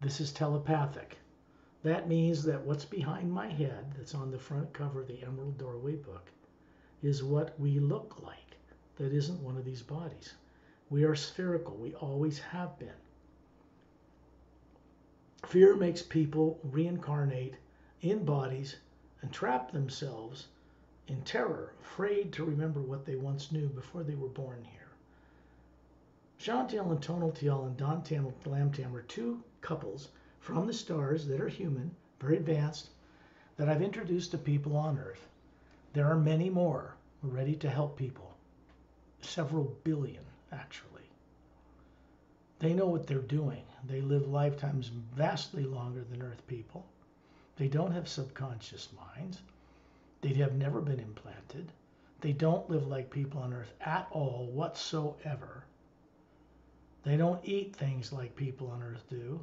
This is telepathic. That means that what's behind my head, that's on the front cover of the Emerald Doorway book, is what we look like. That isn't one of these bodies. We are spherical. We always have been. Fear makes people reincarnate in bodies and trap themselves in terror, afraid to remember what they once knew before they were born here. Chantal and Tonaltiel and Don Lamtam are two couples from the stars that are human, very advanced, that I've introduced to people on Earth. There are many more ready to help people. Several billion, actually. They know what they're doing. They live lifetimes vastly longer than Earth people. They don't have subconscious minds. They have never been implanted. They don't live like people on Earth at all whatsoever. They don't eat things like people on Earth do.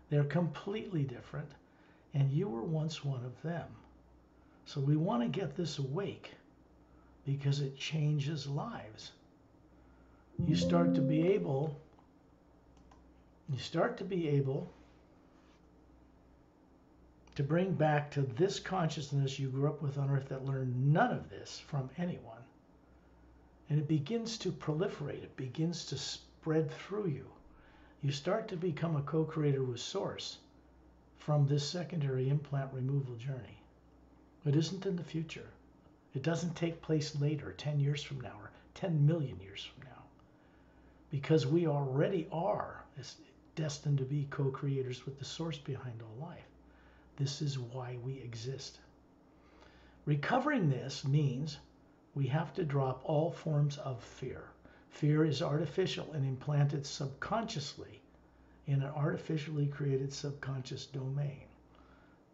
They're completely different, and you were once one of them. So we want to get this awake because it changes lives. You start to be able to bring back to this consciousness you grew up with on Earth that learned none of this from anyone. And it begins to proliferate. It begins to spread through you. You start to become a co-creator with Source from this secondary implant removal journey. It isn't in the future. It doesn't take place later, 10 years from now, or 10 million years from now. Because we already are destined to be co-creators with the Source behind all life. This is why we exist. Recovering this means we have to drop all forms of fear. Fear is artificial and implanted subconsciously in an artificially created subconscious domain.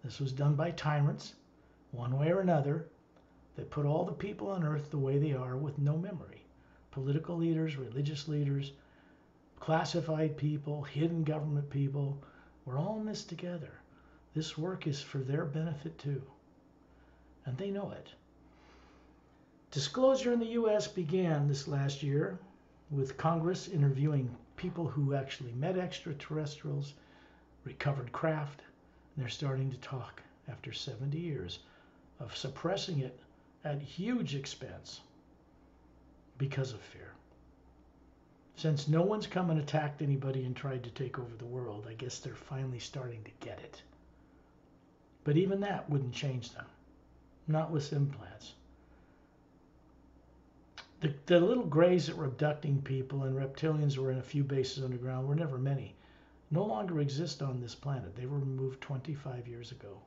This was done by tyrants, one way or another, that put all the people on Earth the way they are with no memory. Political leaders, religious leaders, classified people, hidden government people, we're all in this together. This work is for their benefit too, and they know it. Disclosure in the U.S. began this last year with Congress interviewing people who actually met extraterrestrials, recovered craft, and they're starting to talk after 70 years of suppressing it at huge expense because of fear. Since no one's come and attacked anybody and tried to take over the world, I guess they're finally starting to get it. But even that wouldn't change them, not with implants. The little grays that were abducting people and reptilians were in a few bases underground, were never many, no longer exist on this planet. They were removed 25 years ago.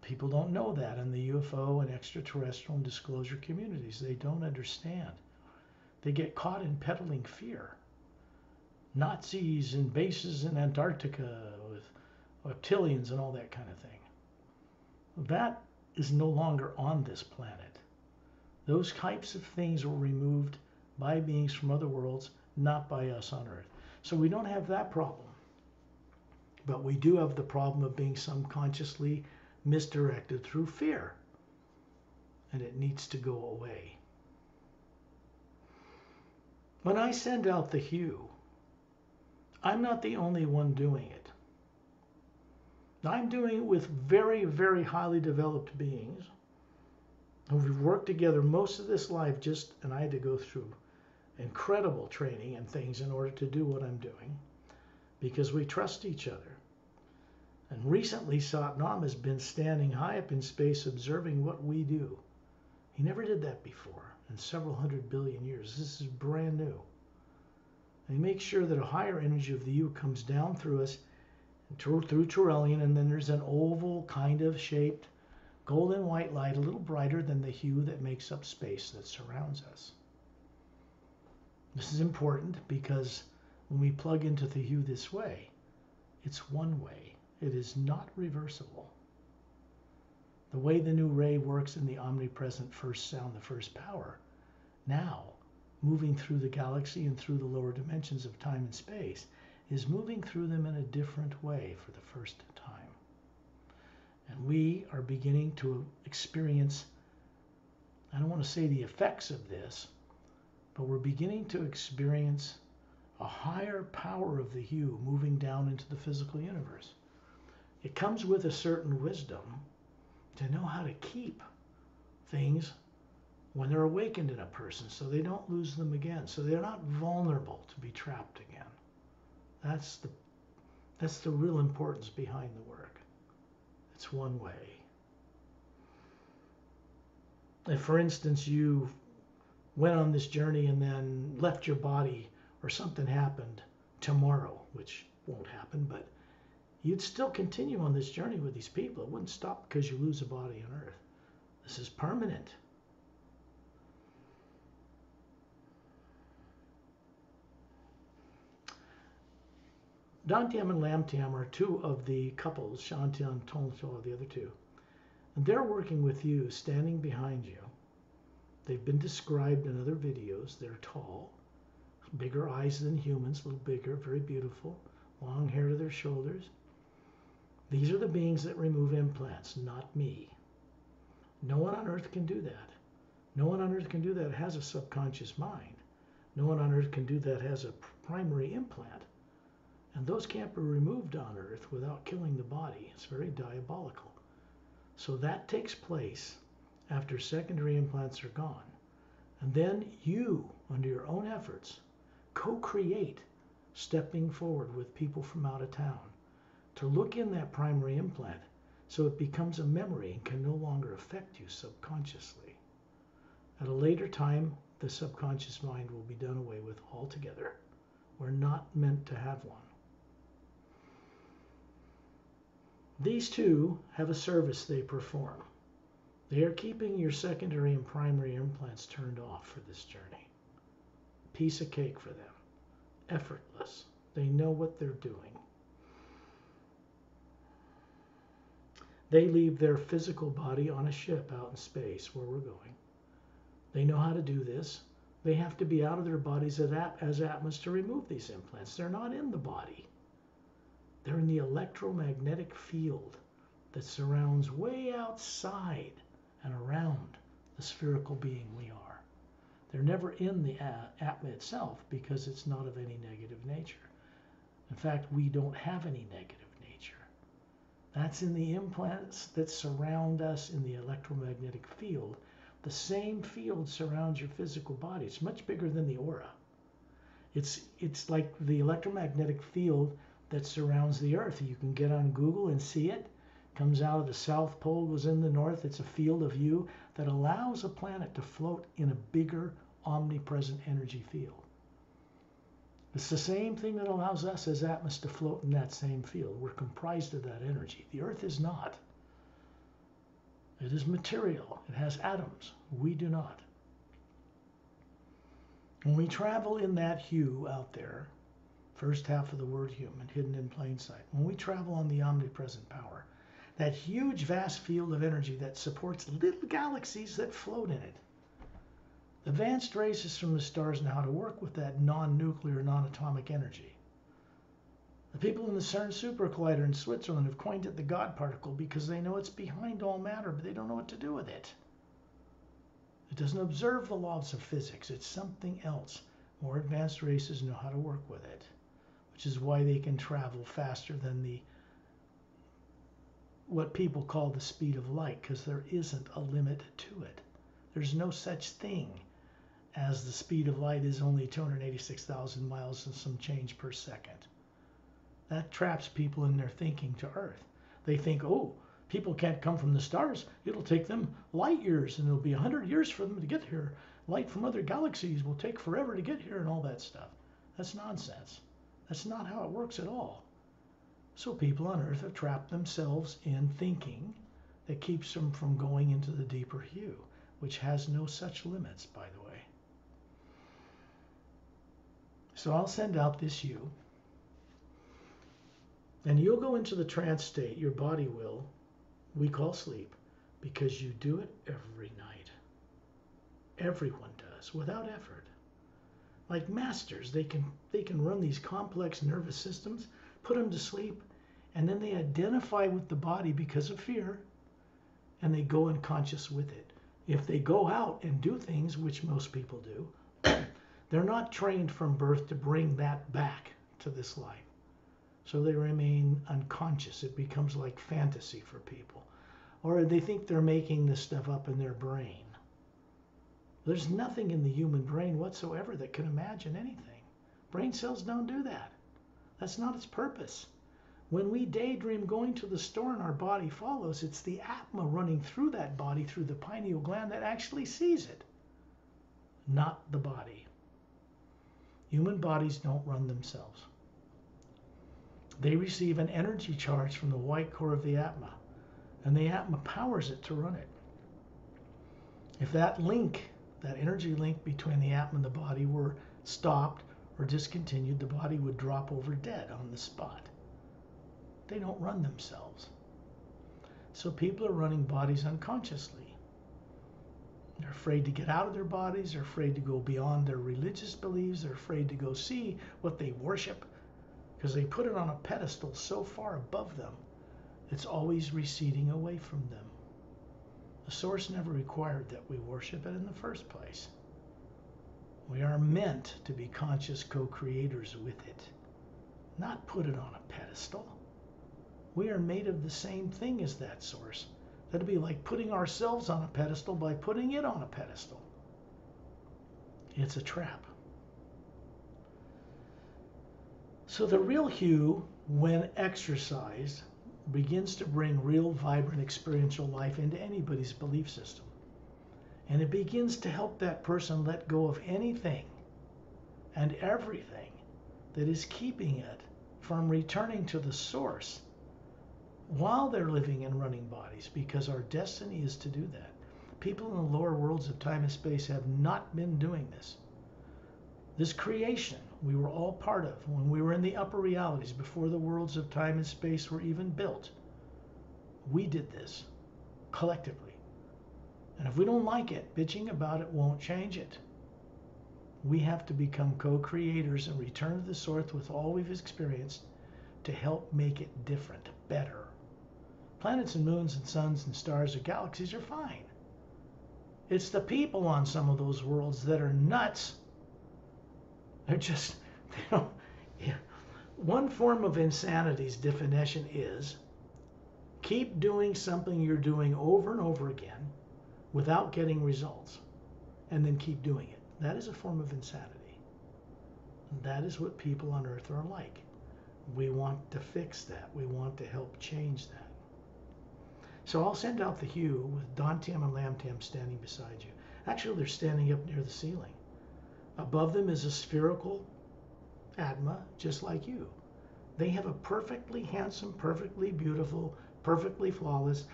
People don't know that in the UFO and extraterrestrial and disclosure communities. They don't understand. They get caught in peddling fear. Nazis and bases in Antarctica with reptilians and all that kind of thing. That is no longer on this planet. Those types of things were removed by beings from other worlds, not by us on Earth. So we don't have that problem. But we do have the problem of being subconsciously misdirected through fear. And it needs to go away. When I send out the hue, I'm not the only one doing it. I'm doing it with very, very highly developed beings who've worked together most of this life and I had to go through incredible training and things in order to do what I'm doing because we trust each other. And recently, Satnam has been standing high up in space observing what we do. He never did that before in several hundred billion years. This is brand new. And he makes sure that a higher energy of the U comes down through us, through Turelian, and then there's an oval kind of shaped golden white light, a little brighter than the hue that makes up space that surrounds us. This is important because when we plug into the hue this way, it's one way. It is not reversible. The way the new ray works in the omnipresent first sound, the first power, now moving through the galaxy and through the lower dimensions of time and space, is moving through them in a different way for the first time. And we are beginning to experience, I don't want to say the effects of this, but we're beginning to experience a higher power of the hue moving down into the physical universe. It comes with a certain wisdom to know how to keep things when they're awakened in a person so they don't lose them again, so they're not vulnerable to be trapped again. That's the real importance behind the work. It's one way. If, for instance, you went on this journey and then left your body or something happened tomorrow, which won't happen, but you'd still continue on this journey with these people. It wouldn't stop because you lose a body on Earth. This is permanent. Dantian and Lamtian are two of the couples, Shantian and Tonto are the other two. And they're working with you, standing behind you. They've been described in other videos. They're tall, bigger eyes than humans, a little bigger, very beautiful, long hair to their shoulders. These are the beings that remove implants, not me. No one on Earth can do that. No one on Earth can do that has a subconscious mind. No one on Earth can do that has a primary implant. And those can't be removed on Earth without killing the body. It's very diabolical. So that takes place after secondary implants are gone. And then you, under your own efforts, co-create stepping forward with people from out of town to look in that primary implant so it becomes a memory and can no longer affect you subconsciously. At a later time, the subconscious mind will be done away with altogether. We're not meant to have one. These two have a service they perform. They are keeping your secondary and primary implants turned off for this journey. Piece of cake for them. Effortless. They know what they're doing. They leave their physical body on a ship out in space where we're going. They know how to do this. They have to be out of their bodies as Atmas to remove these implants. They're not in the body. They're in the electromagnetic field that surrounds way outside and around the spherical being we are. They're never in the Atma itself because it's not of any negative nature. In fact, we don't have any negative nature. That's in the implants that surround us in the electromagnetic field. The same field surrounds your physical body. It's much bigger than the aura. It's like the electromagnetic field that surrounds the Earth. You can get on Google and see it. Comes out of the South Pole, goes in the north. It's a field of view that allows a planet to float in a bigger, omnipresent energy field. It's the same thing that allows us as Atmas to float in that same field. We're comprised of that energy. The Earth is not. It is material. It has atoms. We do not. When we travel in that hue out there, first half of the word human, hidden in plain sight. When we travel on the omnipresent power, that huge, vast field of energy that supports little galaxies that float in it. Advanced races from the stars know how to work with that non-nuclear, non-atomic energy. The people in the CERN Super Collider in Switzerland have coined it the God particle because they know it's behind all matter, but they don't know what to do with it. It doesn't observe the laws of physics. It's something else. More advanced races know how to work with it, which is why they can travel faster than what people call the speed of light, because there isn't a limit to it. There's no such thing as the speed of light is only 286,000 miles and some change per second. That traps people in their thinking to Earth. They think, oh, people can't come from the stars. It'll take them light years, and it'll be 100 years for them to get here. Light from other galaxies will take forever to get here and all that stuff. That's nonsense. That's not how it works at all. So people on Earth have trapped themselves in thinking that keeps them from going into the deeper hue, which has no such limits, by the way. So I'll send out this hue, and you'll go into the trance state. Your body will, we call sleep, because you do it every night. Everyone does, without effort. Like masters, they can run these complex nervous systems, put them to sleep, and then they identify with the body because of fear, and they go unconscious with it. If they go out and do things, which most people do, They're not trained from birth to bring that back to this life. So they remain unconscious. It becomes like fantasy for people. Or they think they're making this stuff up in their brain. There's nothing in the human brain whatsoever that can imagine anything. Brain cells don't do that. That's not its purpose. When we daydream going to the store and our body follows, it's the Atma running through that body, through the pineal gland, that actually sees it, not the body. Human bodies don't run themselves. They receive an energy charge from the white core of the Atma, and the Atma powers it to run it. If that link, that energy link between the Atma and the body were stopped or discontinued, the body would drop over dead on the spot. They don't run themselves. So people are running bodies unconsciously. They're afraid to get out of their bodies. They're afraid to go beyond their religious beliefs. They're afraid to go see what they worship because they put it on a pedestal so far above them, it's always receding away from them. The source never required that we worship it in the first place. We are meant to be conscious co-creators with it, not put it on a pedestal. We are made of the same thing as that source. That'd be like putting ourselves on a pedestal by putting it on a pedestal. It's a trap. So the real hue, when exercised, begins to bring real, vibrant, experiential life into anybody's belief system. And it begins to help that person let go of anything and everything that is keeping it from returning to the source while they're living and running bodies, because our destiny is to do that. People in the lower worlds of time and space have not been doing this. This creation we were all part of when we were in the upper realities before the worlds of time and space were even built. We did this collectively. And if we don't like it, bitching about it won't change it. We have to become co-creators and return to the source with all we've experienced to help make it different, better. Planets and moons and suns and stars and galaxies are fine. It's the people on some of those worlds that are nuts. They're just, One form of insanity's definition is keep doing something you're doing over and over again without getting results, and then keep doing it. That is a form of insanity. That is what people on Earth are like. We want to fix that. We want to help change that. So I'll send out the hue with Dantium and Lamtium standing beside you. Actually, they're standing up near the ceiling. Above them is a spherical Atma, just like you. They have a perfectly handsome, perfectly beautiful, perfectly flawless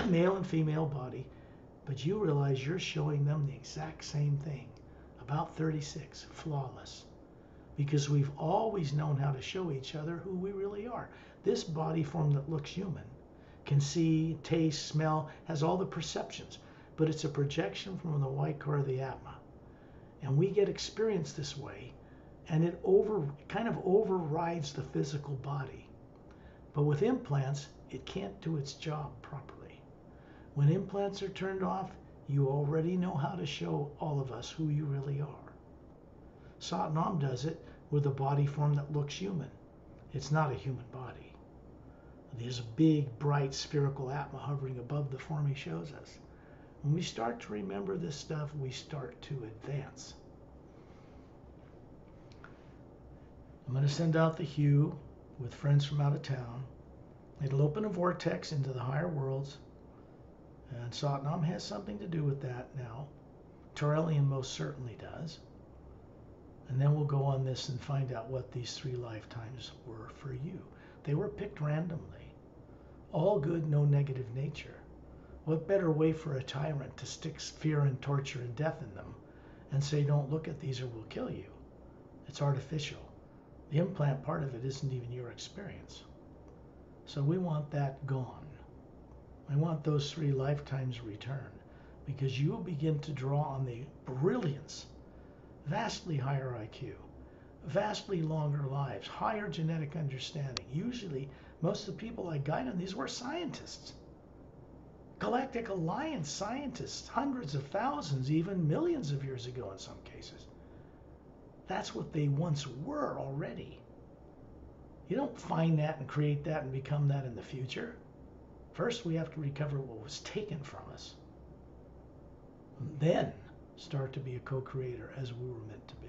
male and female body, but you realize you're showing them the exact same thing, about 36, flawless, because we've always known how to show each other who we really are. This body form that looks human can see, taste, smell, has all the perceptions, but it's a projection from the white core of the Atma. And we get experience this way, and it kind of overrides the physical body. But with implants, it can't do its job properly. When implants are turned off, you already know how to show all of us who you really are. Satnam does it with a body form that looks human. It's not a human body. There's a big, bright, spherical Atma hovering above the form he shows us. When we start to remember this stuff, we start to advance. I'm going to send out the hue with friends from out of town. It'll open a vortex into the higher worlds, and Satnam has something to do with that now. Torellian most certainly does. And then we'll go on this and find out what these 3 lifetimes were for you. They were picked randomly. All good, no negative nature. What better way for a tyrant to stick fear and torture and death in them and say, don't look at these or we'll kill you? It's artificial. The implant part of it isn't even your experience. So we want that gone. I want those 3 lifetimes returned, because you will begin to draw on the brilliance, vastly higher IQ, vastly longer lives, higher genetic understanding. Usually, most of the people I guide on these were scientists. Galactic Alliance scientists, hundreds of thousands, even millions of years ago in some cases. That's what they once were already. You don't find that and create that and become that in the future. First, we have to recover what was taken from us. And then start to be a co-creator as we were meant to be.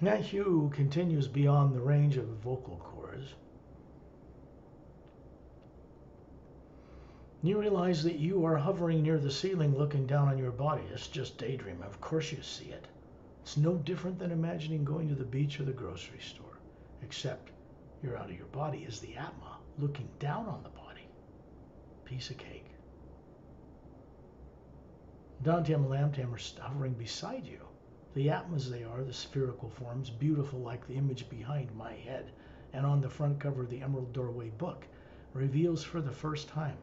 That hue continues beyond the range of vocal cords. You realize that you are hovering near the ceiling looking down on your body. It's just daydreaming. Of course you see it. It's no different than imagining going to the beach or the grocery store, except you're out of your body as the Atma looking down on the body. Piece of cake. Dante and Lamtam are hovering beside you. The Atmas they are, the spherical forms, beautiful like the image behind my head, and on the front cover of the Emerald Doorway book, reveals for the first time,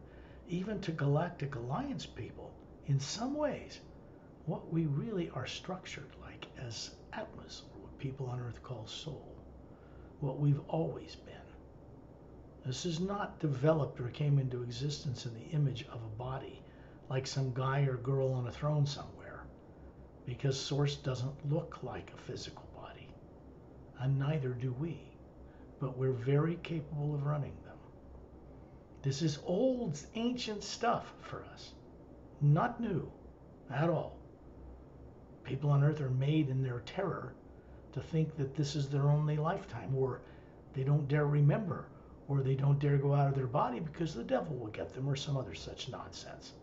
even to Galactic Alliance people, in some ways, what we really are structured like as Atmas, or what people on Earth call soul, what we've always been. This is not developed or came into existence in the image of a body, like some guy or girl on a throne somewhere, because Source doesn't look like a physical body, and neither do we, but we're very capable of running them. This is old, ancient stuff for us, not new at all. People on Earth are made in their terror to think that this is their only lifetime, or they don't dare remember, or they don't dare go out of their body because the devil will get them, or some other such nonsense,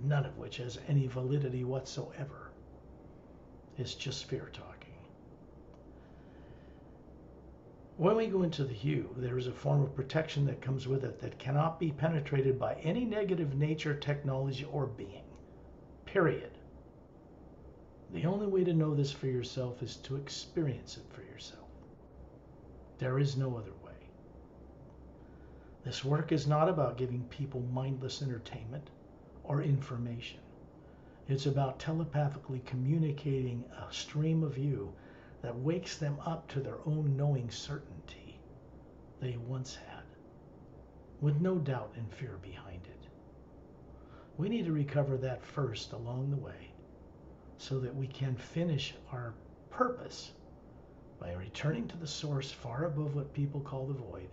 none of which has any validity whatsoever. It's just fear talking. When we go into the hue, there is a form of protection that comes with it that cannot be penetrated by any negative nature, technology, or being. Period. The only way to know this for yourself is to experience it for yourself. There is no other way. This work is not about giving people mindless entertainment or information. It's about telepathically communicating a stream of you that wakes them up to their own knowing certainty they once had, with no doubt and fear behind it. We need to recover that first along the way, so that we can finish our purpose by returning to the source far above what people call the void,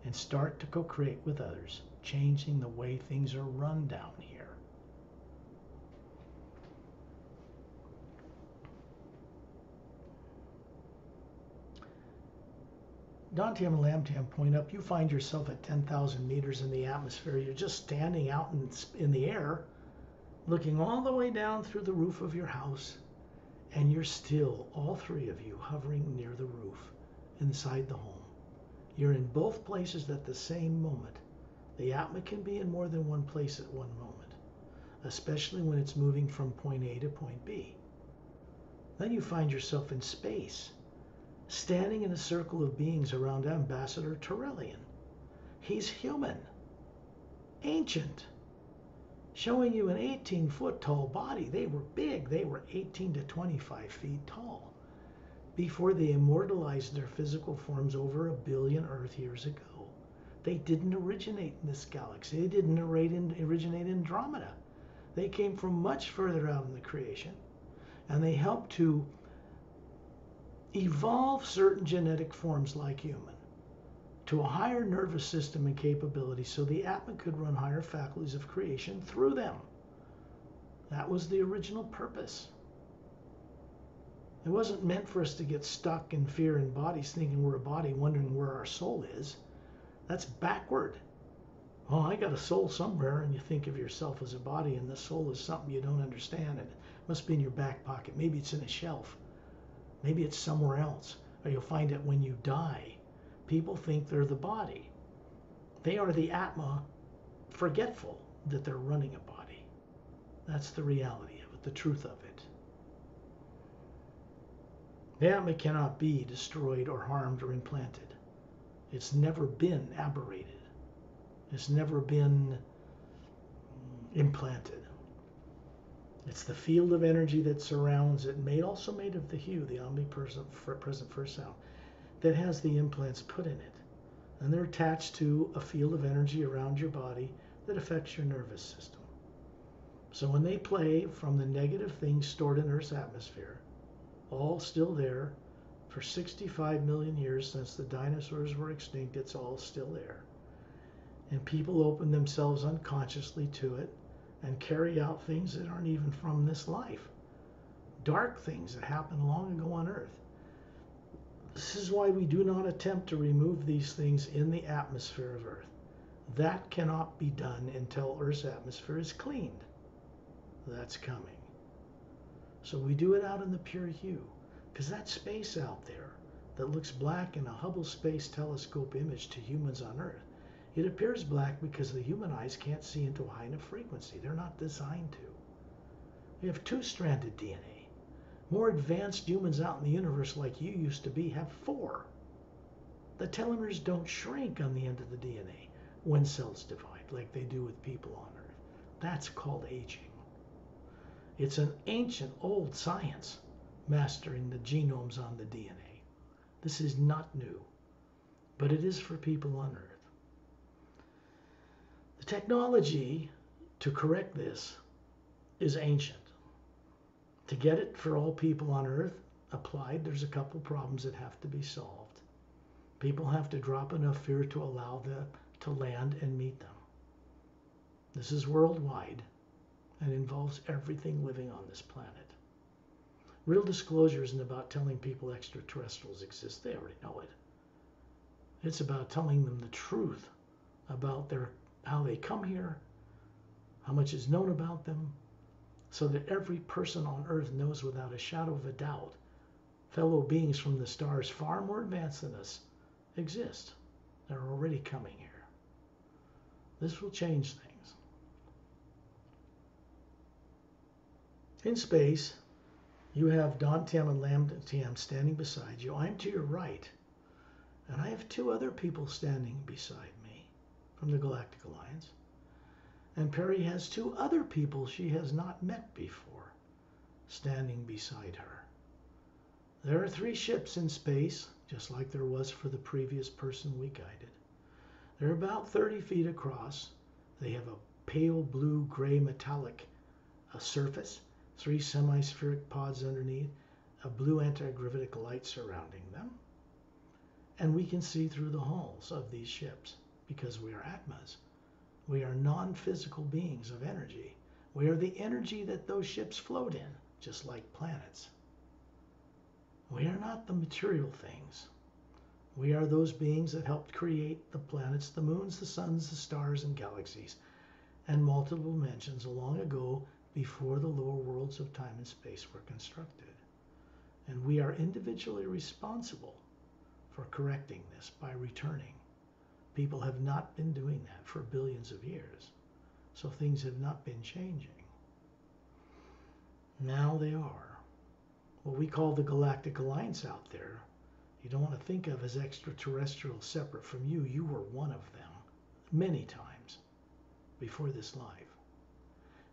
and start to co-create with others, changing the way things are run down here. Dantium and Lambtium point up. You find yourself at 10,000 meters in the atmosphere. You're just standing out in the air, looking all the way down through the roof of your house, and you're still, all three of you, hovering near the roof, inside the home. You're in both places at the same moment. The Atma can be in more than one place at one moment, especially when it's moving from point A to point B. Then you find yourself in space, standing in a circle of beings around Ambassador Turellian. He's human, ancient, showing you an 18-foot tall body. They were big. They were 18 to 25 feet tall before they immortalized their physical forms over 1 billion Earth years ago. They didn't originate in this galaxy. They didn't originate in Andromeda. They came from much further out in the creation, and they helped to evolve certain genetic forms like human to a higher nervous system and capability so the Atma could run higher faculties of creation through them. That was the original purpose. It wasn't meant for us to get stuck in fear and bodies, thinking we're a body, wondering where our soul is. That's backward. Oh, I got a soul somewhere, and you think of yourself as a body, and the soul is something you don't understand, and it must be in your back pocket. Maybe it's in a shelf. Maybe it's somewhere else, or you'll find it when you die. People think they're the body. They are the Atma, forgetful that they're running a body. That's the reality of it, the truth of it. The Atma cannot be destroyed or harmed or implanted. It's never been aberrated. It's never been implanted. It's the field of energy that surrounds it, also made of the hue, the omnipresent first sound, that has the implants put in it. And they're attached to a field of energy around your body that affects your nervous system. So when they play from the negative things stored in Earth's atmosphere, all still there for 65 million years since the dinosaurs were extinct, it's all still there. And people open themselves unconsciously to it and carry out things that aren't even from this life. Dark things that happened long ago on Earth. This is why we do not attempt to remove these things in the atmosphere of Earth. That cannot be done until Earth's atmosphere is cleaned. That's coming. So we do it out in the pure hue, because that space out there that looks black in a Hubble Space Telescope image to humans on Earth, it appears black because the human eyes can't see into a high enough frequency. They're not designed to. We have two-stranded DNA. More advanced humans out in the universe like you used to be have 4. The telomeres don't shrink on the end of the DNA when cells divide like they do with people on Earth. That's called aging. It's an ancient old science, mastering the genomes on the DNA. This is not new, but it is for people on Earth. The technology to correct this is ancient. To get it for all people on Earth applied, there's a couple problems that have to be solved. People have to drop enough fear to allow them to land and meet them. This is worldwide and involves everything living on this planet. Real disclosure isn't about telling people extraterrestrials exist. They already know it. It's about telling them the truth about how they come here, how much is known about them, so that every person on Earth knows without a shadow of a doubt fellow beings from the stars far more advanced than us exist. They're already coming here. This will change things. In space, you have Dantium and Lambtium standing beside you. I'm to your right, and I have 2 other people standing beside me from the Galactic Alliance. And Perry has 2 other people she has not met before standing beside her. There are 3 ships in space, just like there was for the previous person we guided. They're about 30 feet across. They have a pale blue gray metallic surface, 3 semi-spheric pods underneath, a blue anti-gravitic light surrounding them. And we can see through the hulls of these ships because we are Atmas. We are non-physical beings of energy. We are the energy that those ships float in, just like planets. We are not the material things. We are those beings that helped create the planets, the moons, the suns, the stars, and galaxies, and multiple dimensions long ago before the lower worlds of time and space were constructed. And we are individually responsible for correcting this by returning. People have not been doing that for billions of years, so things have not been changing. Now they are. What we call the Galactic Alliance out there, you don't want to think of as extraterrestrial separate from you. You were one of them many times before this life.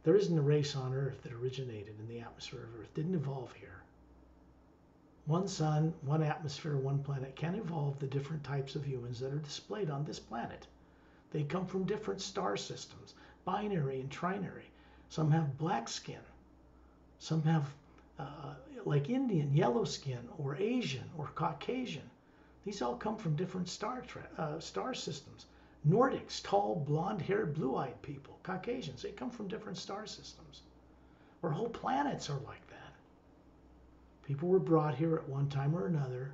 There isn't a race on Earth that originated in the atmosphere of Earth, didn't evolve here. One sun, one atmosphere, one planet can evolve the different types of humans that are displayed on this planet. They come from different star systems, binary and trinary. Some have black skin. Some have like Indian, yellow skin, or Asian, or Caucasian. These all come from different star systems. Nordics, tall, blonde-haired, blue-eyed people. Caucasians, they come from different star systems. Or whole planets are like that. People were brought here at one time or another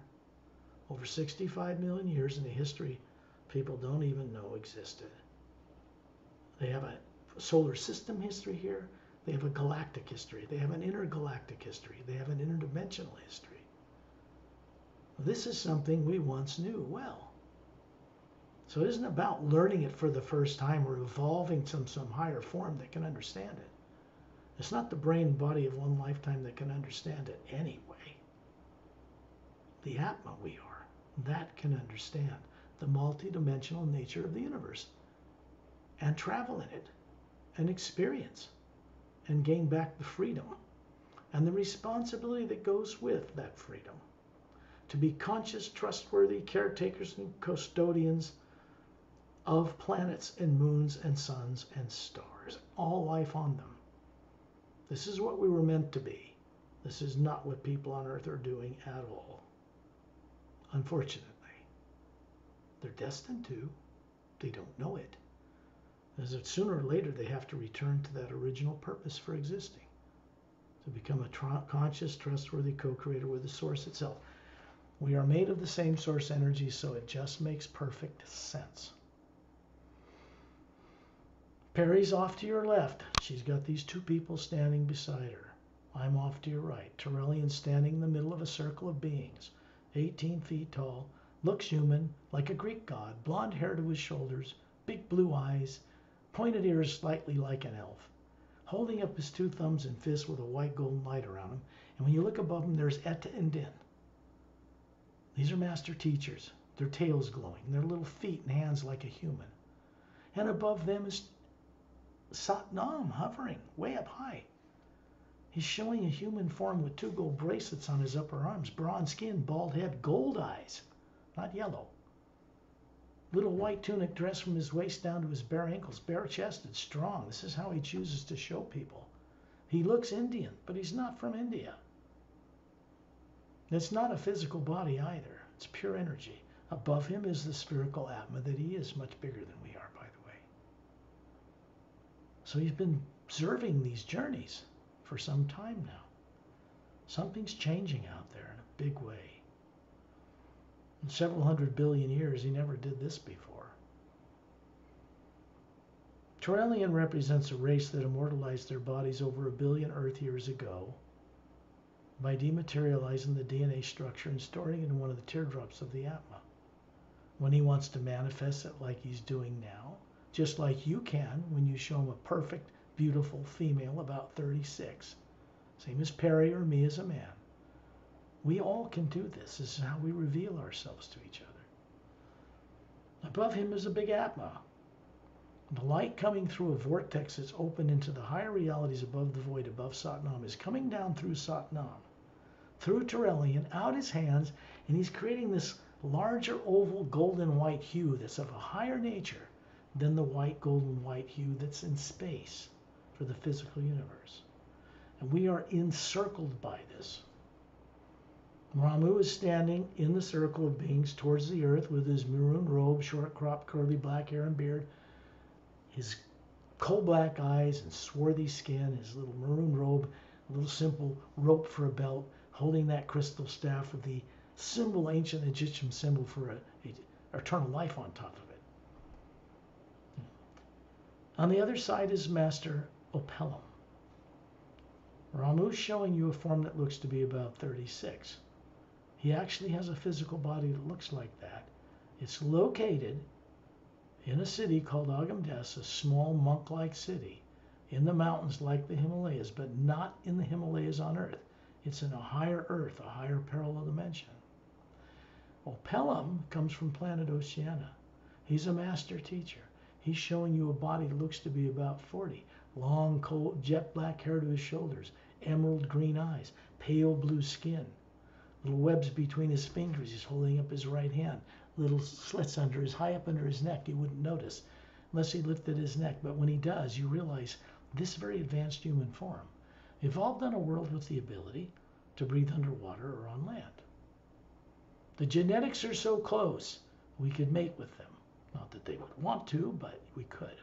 over 65 million years in a history people don't even know existed. They have a solar system history here. They have a galactic history. They have an intergalactic history. They have an interdimensional history. This is something we once knew well. So it isn't about learning it for the first time or evolving to some higher form that can understand it. It's not the brain and body of one lifetime that can understand it anyway. The Atma we are, that can understand the multidimensional nature of the universe and travel in it and experience and gain back the freedom and the responsibility that goes with that freedom. To be conscious, trustworthy caretakers and custodians of planets and moons and suns and stars, all life on them. This is what we were meant to be. This is not what people on Earth are doing at all. Unfortunately, they're destined to. They don't know it. As that sooner or later they have to return to that original purpose for existing, to become a conscious, trustworthy co-creator with the source itself. We are made of the same source energy, so it just makes perfect sense. Perry's off to your left. She's got these two people standing beside her. I'm off to your right. Terrellian standing in the middle of a circle of beings, 18 feet tall, looks human, like a Greek god, blonde hair to his shoulders, big blue eyes, pointed ears slightly like an elf, holding up his two thumbs and fists with a white golden light around him. And when you look above him, there's Etta and Din. These are master teachers. Their tails glowing, their little feet and hands like a human. And above them is Satnam hovering way up high. He's showing a human form with two gold bracelets on his upper arms, bronze skin, bald head, gold eyes, not yellow. Little white tunic dress from his waist down to his bare ankles, bare-chested, strong. This is how he chooses to show people. He looks Indian, but he's not from India. It's not a physical body either. It's pure energy. Above him is the spherical Atma that he is, much bigger than we are, by the way. So he's been observing these journeys for some time now. Something's changing out there in a big way. In several 100 billion years, he never did this before. Terrellian represents a race that immortalized their bodies over 1 billion Earth years ago by dematerializing the DNA structure and storing it in one of the teardrops of the Atma. When he wants to manifest it like he's doing now, just like you can when you show him a perfect, beautiful female about 36, same as Perry or me as a man. We all can do this. This is how we reveal ourselves to each other. Above him is a big Atma. The light coming through a vortex that's open into the higher realities above the void, above Satnam, is coming down through Satnam, through Terrellian, out his hands, and he's creating this larger oval golden white hue that's of a higher nature than the white golden white hue that's in space for the physical universe. And we are encircled by this. Ramu is standing in the circle of beings towards the earth with his maroon robe, short cropped curly black hair and beard, his coal black eyes and swarthy skin, his little maroon robe, a little simple rope for a belt, holding that crystal staff with the symbol, ancient Egyptian symbol for eternal life on top of it. On the other side is Master Opellum. Ramu's showing you a form that looks to be about 36. He actually has a physical body that looks like that. It's located in a city called Agamdes, a small monk-like city in the mountains like the Himalayas, but not in the Himalayas on Earth. It's in a higher Earth, a higher parallel dimension. Opellum comes from planet Oceania. He's a master teacher. He's showing you a body that looks to be about 40. Long, cold, jet black hair to his shoulders, emerald green eyes, pale blue skin, little webs between his fingers. He's holding up his right hand, little slits under his, high up under his neck. You wouldn't notice unless he lifted his neck. But when he does, you realize this very advanced human form evolved on a world with the ability to breathe underwater or on land. The genetics are so close, we could mate with them. Not that they would want to, but we could.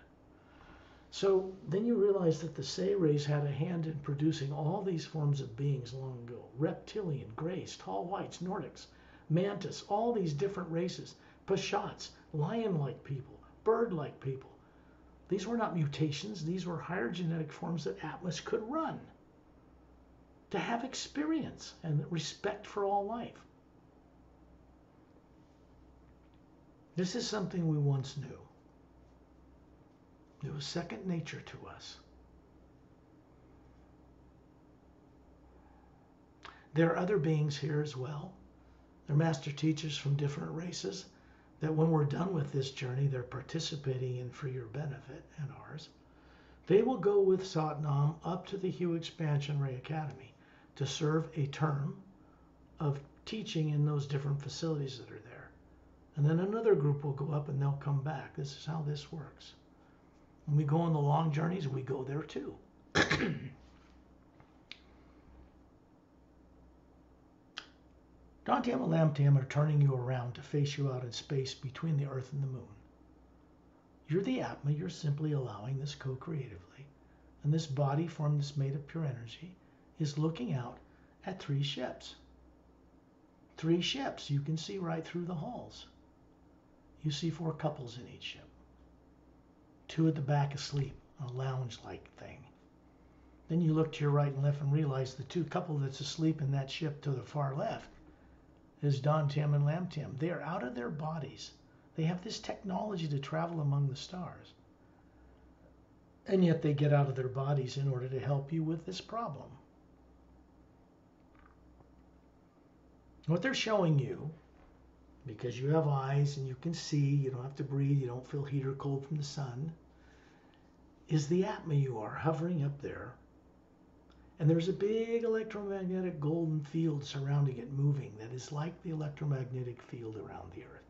So then you realize that the Say race had a hand in producing all these forms of beings long ago. Reptilian, Greys, Tall Whites, Nordics, Mantis, all these different races. Pashats, lion-like people, bird-like people. These were not mutations. These were higher genetic forms that Atmas could run to have experience and respect for all life. This is something we once knew. It was second nature to us. There are other beings here as well. They're master teachers from different races that when we're done with this journey, they're participating in for your benefit and ours. They will go with Satnam up to the Hue Expansion Ray Academy to serve a term of teaching in those different facilities that are there. And then another group will go up and they'll come back. This is how this works. When we go on the long journeys, we go there too. Dantium and Lamtium are turning you around to face you out in space between the Earth and the Moon. You're the Atma, you're simply allowing this co-creatively. And this body form that's made of pure energy is looking out at 3 ships. 3 ships, you can see right through the halls. You see 4 couples in each ship. 2 at the back asleep, a lounge-like thing. Then you look to your right and left and realize the 2 couple that's asleep in that ship to the far left is Dantium and Lamtium. They are out of their bodies. They have this technology to travel among the stars. And yet they get out of their bodies in order to help you with this problem. What they're showing you, because you have eyes and you can see, you don't have to breathe, you don't feel heat or cold from the sun, is the Atma you are hovering up there. And there's a big electromagnetic golden field surrounding it moving that is like the electromagnetic field around the Earth.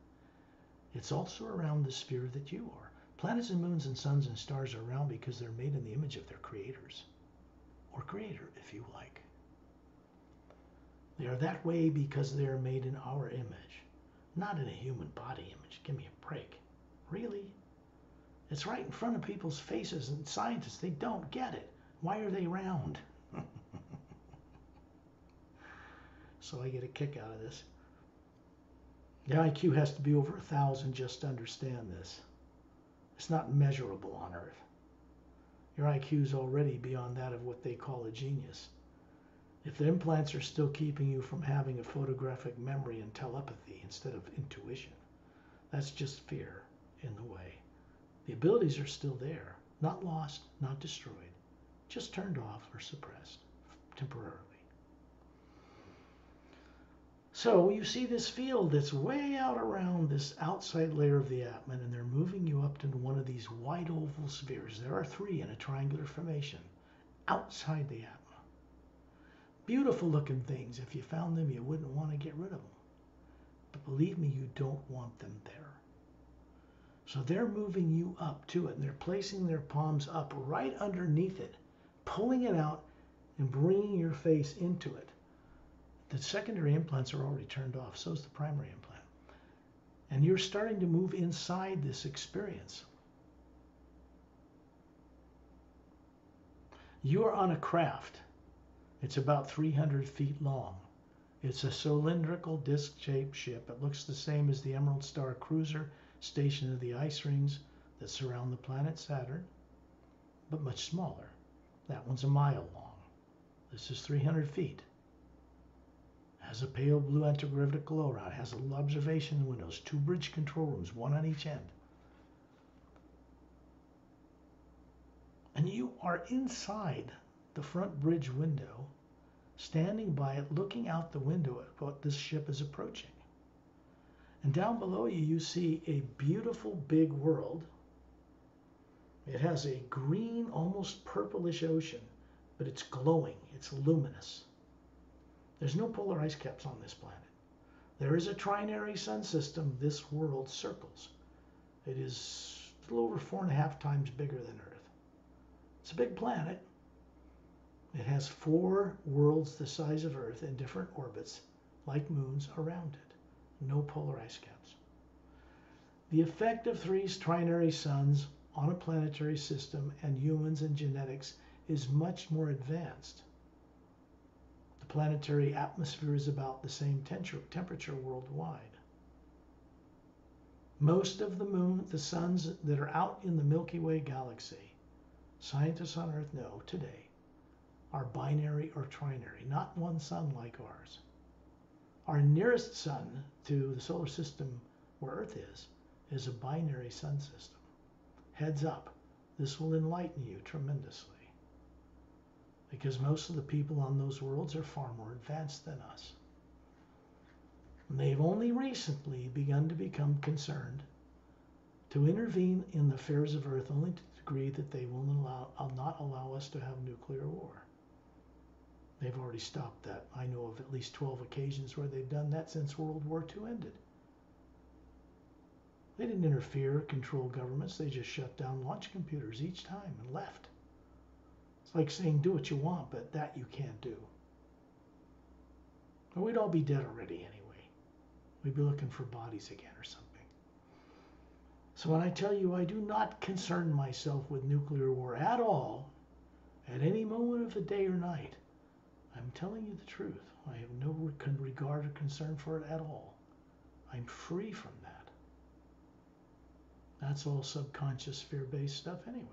It's also around the sphere that you are. Planets and moons and suns and stars are around because they're made in the image of their creators, or creator if you like. They are that way because they are made in our image, not in a human body image. Give me a break. Really? It's right in front of people's faces, and scientists, they don't get it. Why are they round? So I get a kick out of this. The IQ has to be over 1,000 just to understand this. It's not measurable on Earth. Your IQ is already beyond that of what they call a genius. If the implants are still keeping you from having a photographic memory and telepathy instead of intuition, that's just fear in the way. The abilities are still there, not lost, not destroyed, just turned off or suppressed temporarily. So you see this field that's way out around this outside layer of the Atman, and they're moving you up to one of these wide oval spheres. There are 3 in a triangular formation outside the Atman. Beautiful looking things. If you found them, you wouldn't want to get rid of them. But believe me, you don't want them there. So they're moving you up to it, and they're placing their palms up right underneath it, pulling it out and bringing your face into it. The secondary implants are already turned off, so is the primary implant. And you're starting to move inside this experience. You are on a craft. It's about 300 feet long. It's a cylindrical disc-shaped ship. It looks the same as the Emerald Star cruiser stationed in the ice rings that surround the planet Saturn, but much smaller. That one's a mile long. This is 300 feet. Has a pale blue anti-gravitic glow around. It has observation windows, 2 bridge control rooms, 1 on each end. And you are inside the front bridge window, standing by it, looking out the window at what this ship is approaching. And down below you, you see a beautiful big world. It has a green, almost purplish ocean, but it's glowing, it's luminous. There's no polar ice caps on this planet. There is a trinary sun system this world circles. It is a little over 4.5 times bigger than Earth. It's a big planet. It has 4 worlds the size of Earth in different orbits, like moons around it. No polar ice caps. The effect of 3 trinary suns on a planetary system and humans and genetics is much more advanced. The planetary atmosphere is about the same temperature worldwide. Most of the suns that are out in the Milky Way galaxy, scientists on Earth know today, are binary or trinary, not one sun like ours. Our nearest sun to the solar system where Earth is a binary sun system. Heads up, this will enlighten you tremendously, because most of the people on those worlds are far more advanced than us. And they've only recently begun to become concerned to intervene in the affairs of Earth only to the degree that they will not allow us to have nuclear war. They've already stopped that. I know of at least 12 occasions where they've done that since World War II ended. They didn't interfere or control governments. They just shut down launch computers each time and left. It's like saying do what you want, but that you can't do. Or we'd all be dead already anyway. We'd be looking for bodies again or something. So when I tell you I do not concern myself with nuclear war at all, at any moment of the day or night, I'm telling you the truth. I have no regard or concern for it at all. I'm free from that. That's all subconscious fear-based stuff anyway.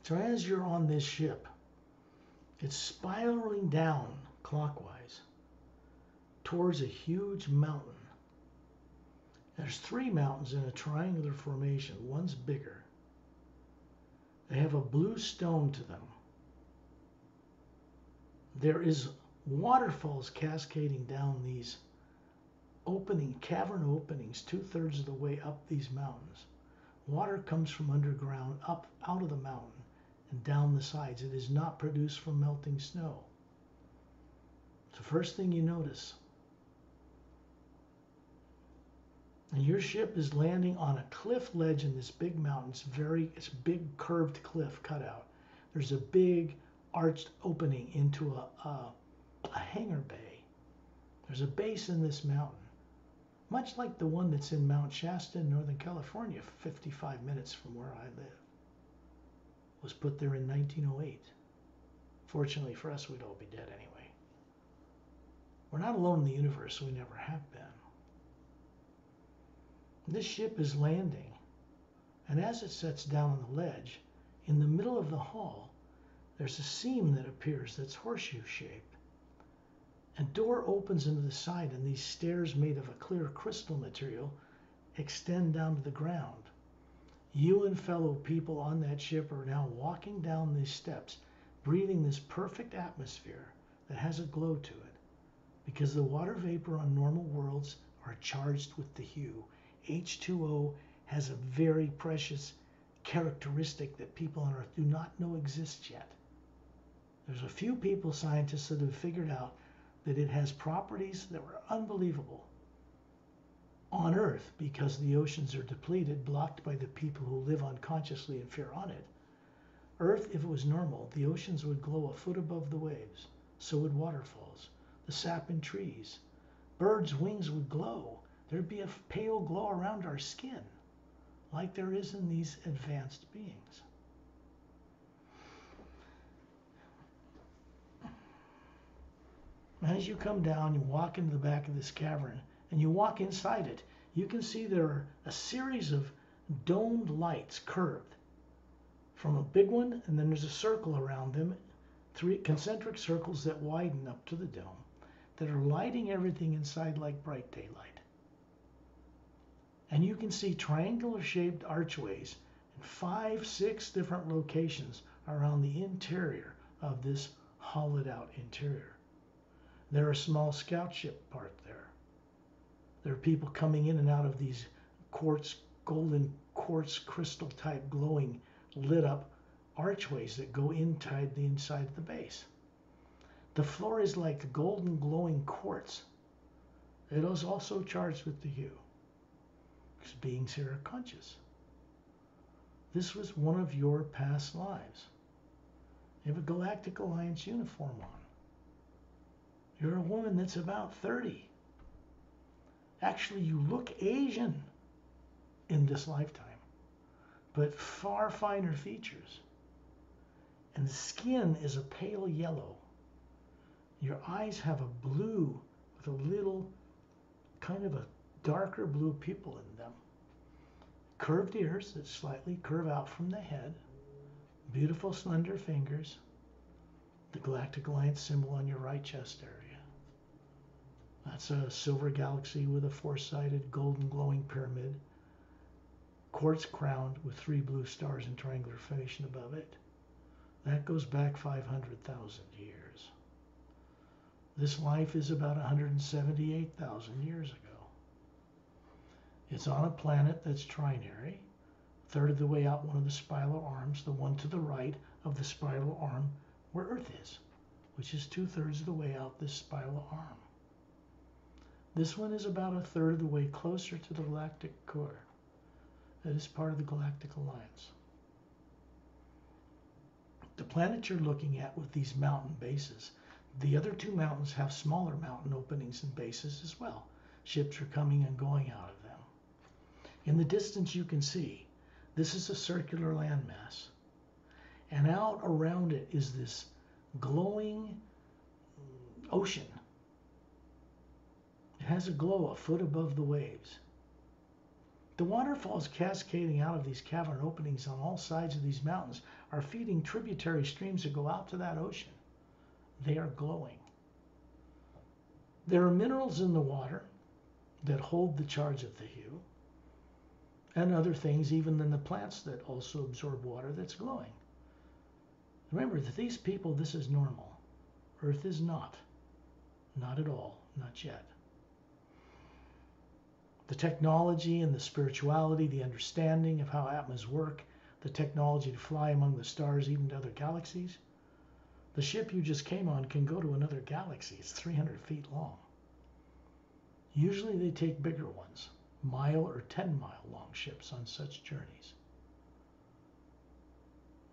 So as you're on this ship, it's spiraling down clockwise towards a huge mountain. There's 3 mountains in a triangular formation. One's bigger. They have a blue stone to them. There is waterfalls cascading down these cavern openings 2/3 of the way up these mountains. Water comes from underground up out of the mountain and down the sides. It is not produced from melting snow. It's the first thing you notice. And your ship is landing on a cliff ledge in this big mountain. It's a big curved cliff cutout. There's a big arched opening into a hangar bay. There's a base in this mountain, much like the one that's in Mount Shasta in Northern California, 55 minutes from where I live. It was put there in 1908. Fortunately for us, we'd all be dead anyway. We're not alone in the universe. We never have been. This ship is landing, and as it sets down on the ledge, in the middle of the hall, there's a seam that appears that's horseshoe-shaped. A door opens into the side, and these stairs made of a clear crystal material extend down to the ground. You and fellow people on that ship are now walking down these steps, breathing this perfect atmosphere that has a glow to it, because the water vapor on normal worlds are charged with the hue. H2O has a very precious characteristic that people on Earth do not know exists yet. There's a few people, scientists, that have figured out that it has properties that were unbelievable on Earth because the oceans are depleted, blocked by the people who live unconsciously in fear on it. Earth, if it was normal, the oceans would glow a foot above the waves. So would waterfalls, the sap in trees. Birds' wings would glow. There'd be a pale glow around our skin, like there is in these advanced beings. As you come down, you walk into the back of this cavern, and you walk inside it. You can see there are a series of domed lights curved from a big one, and then there's a circle around them, 3 concentric circles that widen up to the dome that are lighting everything inside like bright daylight. And you can see triangular shaped archways in 5, 6 different locations around the interior of this hollowed out interior. There are small scout ship part there. There are people coming in and out of these golden quartz crystal type glowing lit up archways that go inside of the base. The floor is like golden glowing quartz. It is also charged with the hue, because beings here are conscious. This was one of your past lives. You have a Galactic Alliance uniform on. You're a woman that's about 30. Actually, you look Asian in this lifetime, but far finer features. And the skin is a pale yellow. Your eyes have a blue with a little kind of a darker blue pupil in them. Curved ears that slightly curve out from the head. Beautiful slender fingers. The Galactic Alliance symbol on your right chest area. That's a silver galaxy with a 4-sided golden glowing pyramid. Quartz crowned with 3 blue stars in triangular formation above it. That goes back 500,000 years. This life is about 178,000 years ago. It's on a planet that's trinary, a third of the way out one of the spiral arms, the one to the right of the spiral arm where Earth is, which is 2/3 of the way out this spiral arm. This one is about a third of the way closer to the galactic core. That is part of the Galactic Alliance. The planet you're looking at with these mountain bases, the other 2 mountains have smaller mountain openings and bases as well. Ships are coming and going out of them. In the distance you can see, this is a circular landmass. And out around it is this glowing ocean. It has a glow a foot above the waves. The waterfalls cascading out of these cavern openings on all sides of these mountains are feeding tributary streams that go out to that ocean. They are glowing. There are minerals in the water that hold the charge of the hue, and other things even in the plants that also absorb water that's glowing. Remember that these people, this is normal. Earth is not. Not at all. Not yet. The technology and the spirituality, the understanding of how Atmas work, the technology to fly among the stars, even to other galaxies. The ship you just came on can go to another galaxy. It's 300 feet long. Usually they take bigger ones, 1-mile or 10-mile long ships on such journeys.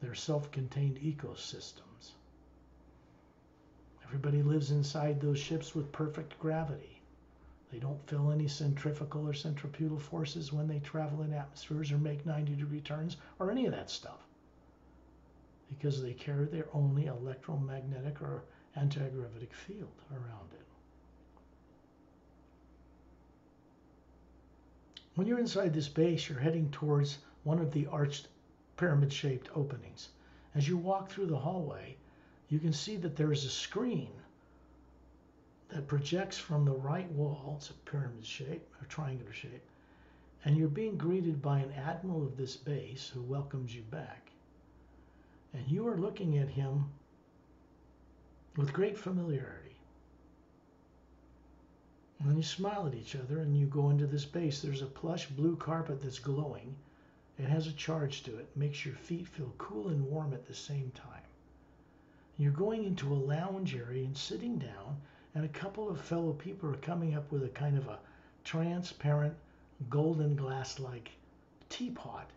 They're self-contained ecosystems. Everybody lives inside those ships with perfect gravity. They don't feel any centrifugal or centripetal forces when they travel in atmospheres or make 90-degree turns or any of that stuff, because they carry their only electromagnetic or anti-gravitic field around it. When you're inside this base, you're heading towards one of the arched pyramid-shaped openings. As you walk through the hallway, you can see that there is a screen that projects from the right wall. It's a pyramid shape, or triangular shape, and you're being greeted by an admiral of this base who welcomes you back. And you are looking at him with great familiarity. And then you smile at each other and you go into this base. There's a plush blue carpet that's glowing. It has a charge to it, makes your feet feel cool and warm at the same time. You're going into a lounge area and sitting down, and a couple of fellow people are coming up with a kind of a transparent golden glass-like teapot,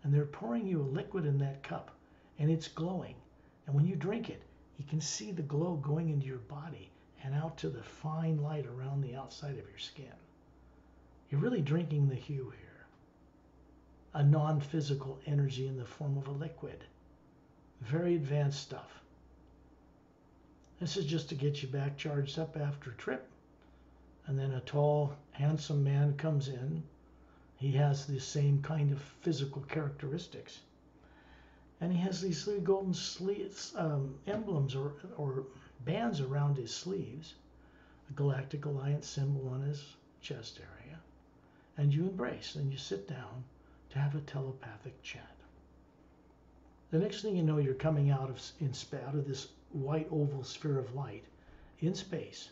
and they're pouring you a liquid in that cup, and it's glowing. And when you drink it, you can see the glow going into your body and out to the fine light around the outside of your skin. You're really drinking the hue here, a non-physical energy in the form of a liquid. Very advanced stuff. This is just to get you back charged up after a trip. And then a tall, handsome man comes in. He has the same kind of physical characteristics. And he has these three golden emblems or bands around his sleeves, a Galactic Alliance symbol on his chest area. And you embrace and you sit down to have a telepathic chat. The next thing you know, you're coming out of this white oval sphere of light in space.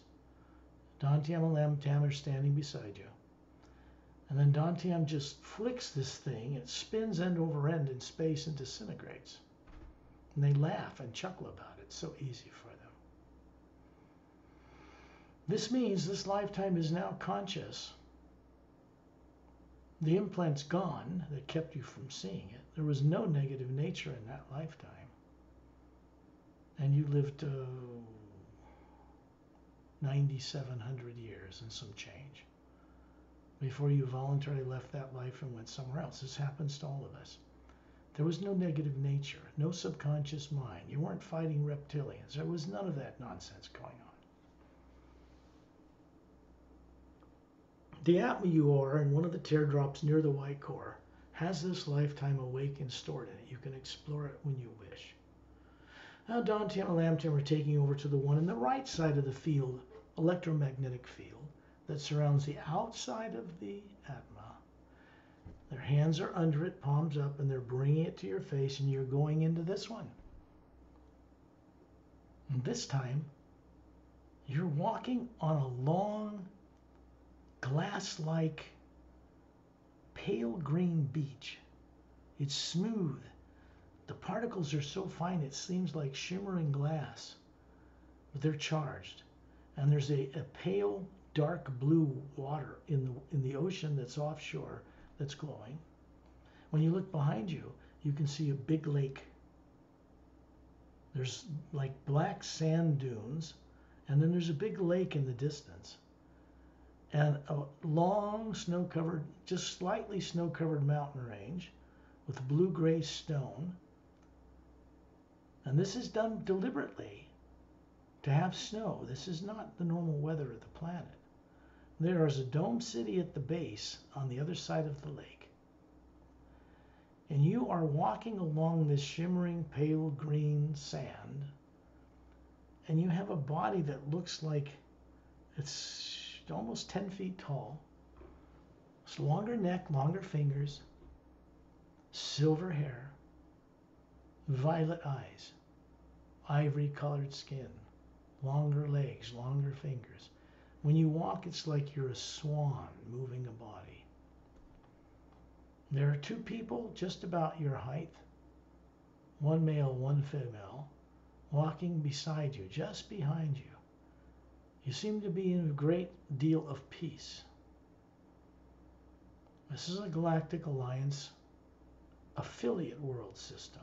Dantian and Lamtam are standing beside you. And then Dantian just flicks this thing. It spins end over end in space and disintegrates. And they laugh and chuckle about it. It's so easy for them. This means this lifetime is now conscious. The implant's gone that kept you from seeing it. There was no negative nature in that lifetime. And you lived 9,700 years and some change before you voluntarily left that life and went somewhere else. This happens to all of us. There was no negative nature, no subconscious mind. You weren't fighting reptilians. There was none of that nonsense going on. The Atma you are in one of the teardrops near the white core has this lifetime awake and stored in it. You can explore it when you wish. Now Dantian and Lamtam are taking over to the one on the right side of the field, electromagnetic field, that surrounds the outside of the Atma. Their hands are under it, palms up, and they're bringing it to your face, and you're going into this one. And this time, you're walking on a long, glass-like, pale green beach. It's smooth. The particles are so fine it seems like shimmering glass, but they're charged. And there's a pale, dark blue water in the ocean that's offshore that's glowing. When you look behind you, you can see a big lake. There's like black sand dunes, and then there's a big lake in the distance. And a long snow-covered, just slightly snow-covered mountain range with blue-gray stone. And this is done deliberately to have snow. This is not the normal weather of the planet. There is a dome city at the base on the other side of the lake. And you are walking along this shimmering pale green sand. And you have a body that looks like it's almost 10 feet tall. It's longer neck, longer fingers, silver hair, violet eyes, ivory colored skin, longer legs, longer fingers. When you walk, it's like you're a swan moving a body. There are two people just about your height, one male, one female, walking beside you, just behind you. You seem to be in a great deal of peace. This is a Galactic Alliance affiliate world system.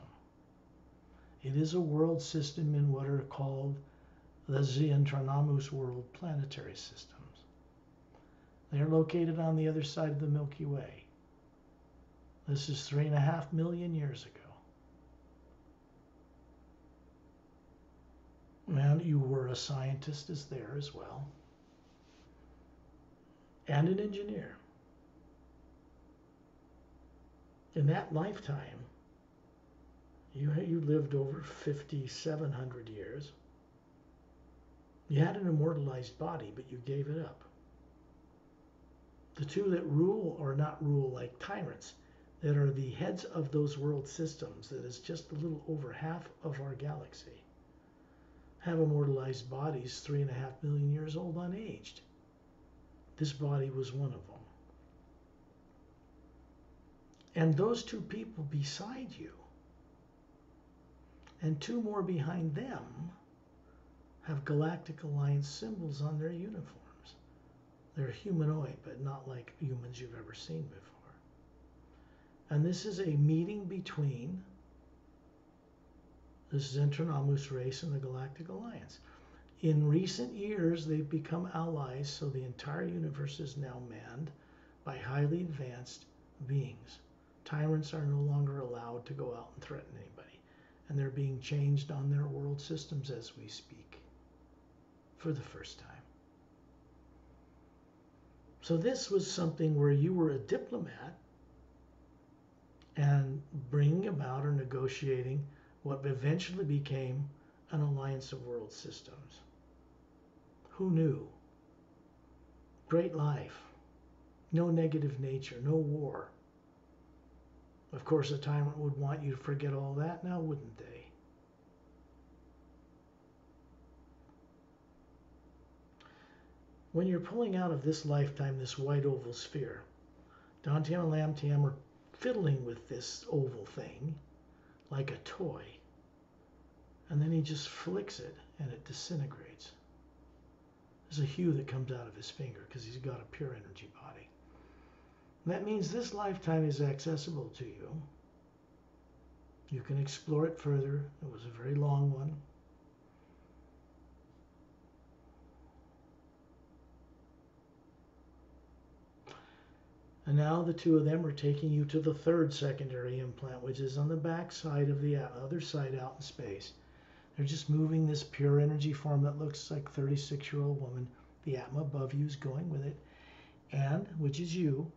It is a world system in what are called the Zentranamus world planetary systems. They are located on the other side of the Milky Way. This is 3.5 million years ago. And you were a scientist as there as well, and an engineer. In that lifetime, you lived over 5,700 years. You had an immortalized body, but you gave it up. The two that rule or not rule like tyrants, that are the heads of those world systems, that is just a little over half of our galaxy, have immortalized bodies 3.5 million years old, unaged. This body was one of them. And those two people beside you, and two more behind them, have Galactic Alliance symbols on their uniforms. They're humanoid, but not like humans you've ever seen before. And this is a meeting between the Zentranamus race and the Galactic Alliance. In recent years, they've become allies, so the entire universe is now manned by highly advanced beings. Tyrants are no longer allowed to go out and threaten anybody, and they're being changed on their world systems as we speak. for the first time. So this was something where you were a diplomat and bringing about or negotiating what eventually became an alliance of world systems. Who knew? Great life, no negative nature, no war. Of course, a tyrant would want you to forget all that now, wouldn't they? When you're pulling out of this lifetime this white oval sphere, Dantian and Lamtiam are fiddling with this oval thing like a toy. And then he just flicks it and it disintegrates. There's a hue that comes out of his finger because he's got a pure energy body. And that means this lifetime is accessible to you. You can explore it further. It was a very long one. And now the two of them are taking you to the third secondary implant, which is on the back side of the other side out in space. They're just moving this pure energy form that looks like a 36-year-old woman. The Atma above you is going with it, and which is you.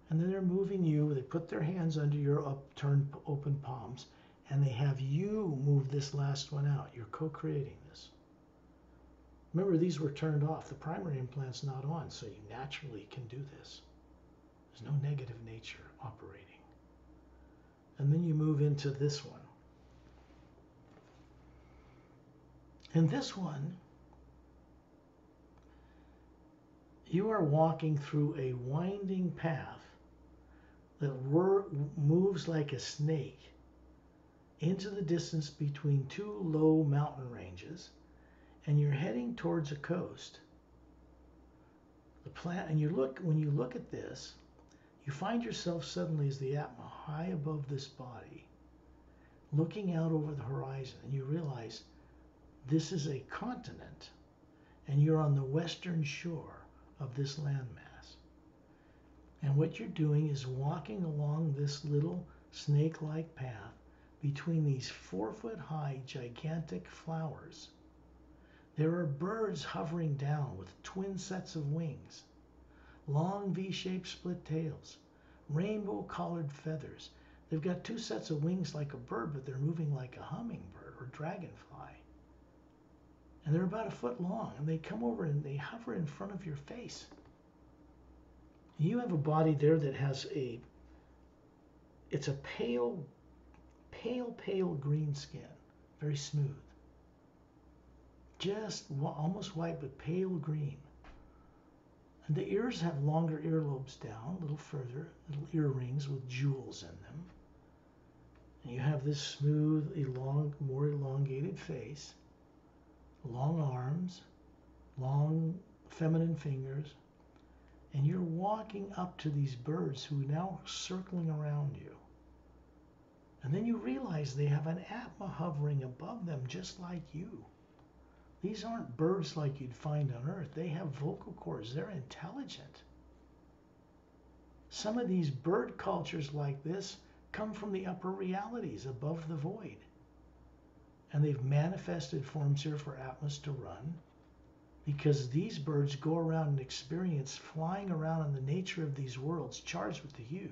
And then they're moving you. They put their hands under your upturned open palms, and they have you move this last one out. You're co-creating this. Remember, these were turned off. The primary implant's not on, so you naturally can do this. There's no negative nature operating. And then you move into this one. In this one, you are walking through a winding path that moves like a snake into the distance between two low mountain ranges, and you're heading towards a coast. And when you look at this, you find yourself suddenly as the Atma high above this body, looking out over the horizon, and you realize this is a continent, and you're on the western shore of this landmass. And what you're doing is walking along this little snake-like path between these 4-foot-high gigantic flowers. There are birds hovering down with twin sets of wings, long V-shaped split tails, rainbow-colored feathers. They've got two sets of wings like a bird, but they're moving like a hummingbird or dragonfly. And they're about 1 foot long, and they come over and they hover in front of your face. You have a body there that has it's a pale green skin, very smooth. Just almost white, but pale green. And the ears have longer earlobes down, a little further, little earrings with jewels in them. And you have this smooth, more elongated face, long arms, long feminine fingers, and you're walking up to these birds who are now circling around you. And then you realize they have an Atma hovering above them just like you. These aren't birds like you'd find on Earth. They have vocal cords. They're intelligent. Some of these bird cultures like this come from the upper realities above the void. And they've manifested forms here for Atmas to run because these birds go around and experience flying around in the nature of these worlds charged with the hue.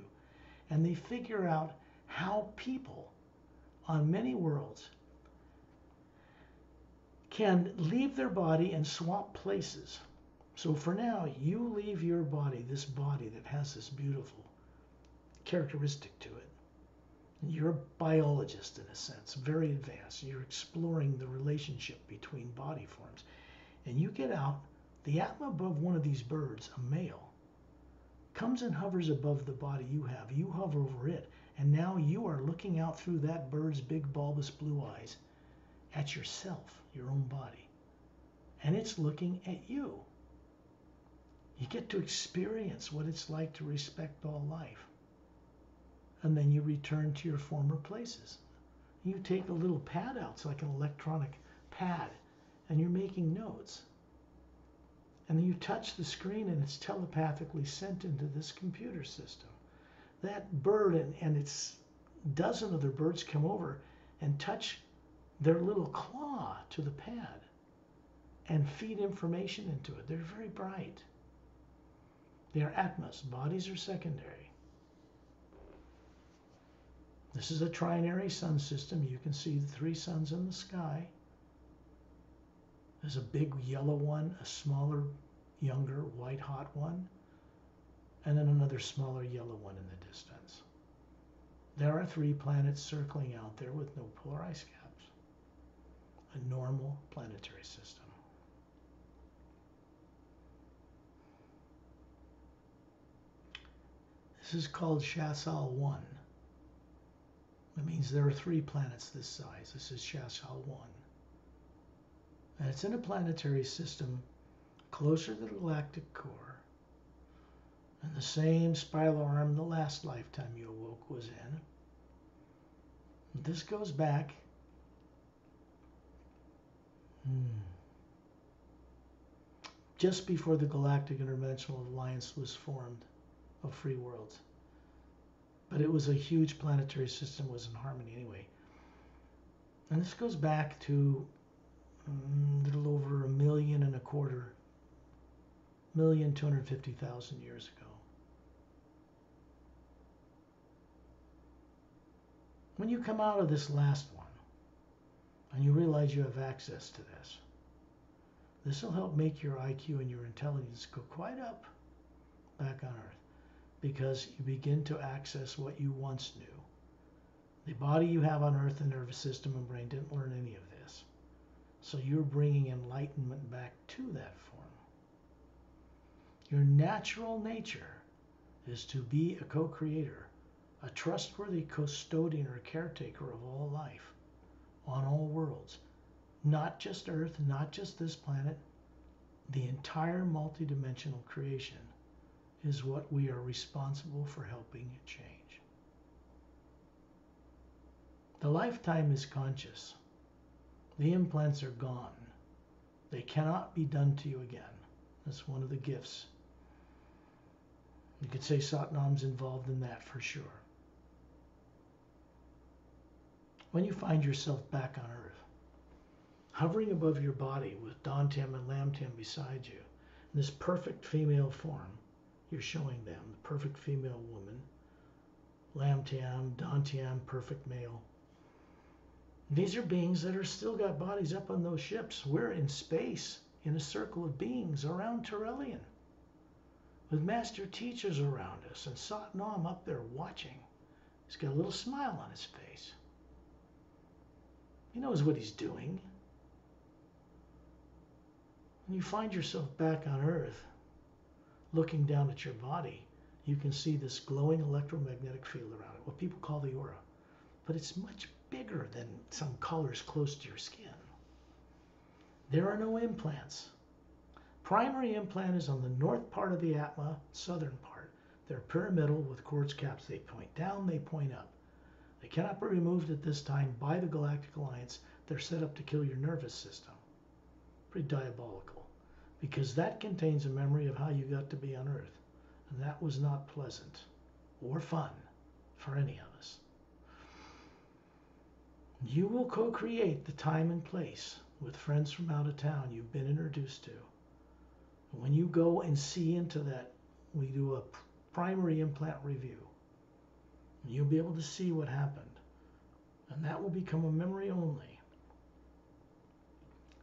And they figure out how people on many worlds can leave their body and swap places. So for now, you leave your body, this body that has this beautiful characteristic to it. You're a biologist in a sense, very advanced. You're exploring the relationship between body forms. And you get out, the Atma above one of these birds, a male, comes and hovers above the body you have. You hover over it, and now you are looking out through that bird's big bulbous blue eyes at yourself, your own body. And it's looking at you. You get to experience what it's like to respect all life. And then you return to your former places. You take a little pad out, it's like an electronic pad, and you're making notes. And then you touch the screen and it's telepathically sent into this computer system. That bird and its dozen other birds come over and touch their little claw to the pad. and feed information into it. They're very bright. They are Atmas. Bodies are secondary. This is a trinary sun system. You can see the 3 suns in the sky. There's a big yellow one, a smaller, younger, white hot one, and then another smaller yellow one in the distance. There are 3 planets circling out there with no polar ice caps. A normal planetary system. This is called Shasal 1. That means there are 3 planets this size. This is Shasal 1. And it's in a planetary system closer to the galactic core. And the same spiral arm the last lifetime you awoke was in. And this goes back just before the Galactic Interdimensional Alliance was formed of free worlds. But it was a huge planetary system, was in harmony anyway. And this goes back to a little over 1,250,000 years ago. When you come out of this last one and you realize you have access to this will help make your IQ and your intelligence go quite up back on Earth, because you begin to access what you once knew. The body you have on Earth, the nervous system and brain, didn't learn any of this. So you're bringing enlightenment back to that form. Your natural nature is to be a co-creator, a trustworthy custodian or caretaker of all life on all worlds. Not just Earth, not just this planet. The entire multidimensional creation is what we are responsible for helping change. The lifetime is conscious. The implants are gone. They cannot be done to you again. That's one of the gifts. You could say Satnam's involved in that for sure. When you find yourself back on Earth, hovering above your body with Dantian and Lamtian beside you, in this perfect female form, you're showing them, the perfect female woman, Lamtian, Dantian, perfect male. These are beings that are still got bodies up on those ships. We're in space, in a circle of beings around Turellian, with master teachers around us, and Satnam up there watching. He's got a little smile on his face. He knows what he's doing. When you find yourself back on Earth, looking down at your body, you can see this glowing electromagnetic field around it, what people call the aura. But it's much bigger than some colors close to your skin. There are no implants. Primary implant is on the north part of the Atma, southern part. They're pyramidal with quartz caps. They point down, they point up. They cannot be removed at this time by the Galactic Alliance. They're set up to kill your nervous system. Pretty diabolical, because that contains a memory of how you got to be on Earth. And that was not pleasant or fun for any of us. You will co-create the time and place with friends from out of town you've been introduced to. When you go and see into that, we do a primary implant review. You'll be able to see what happened. And that will become a memory only.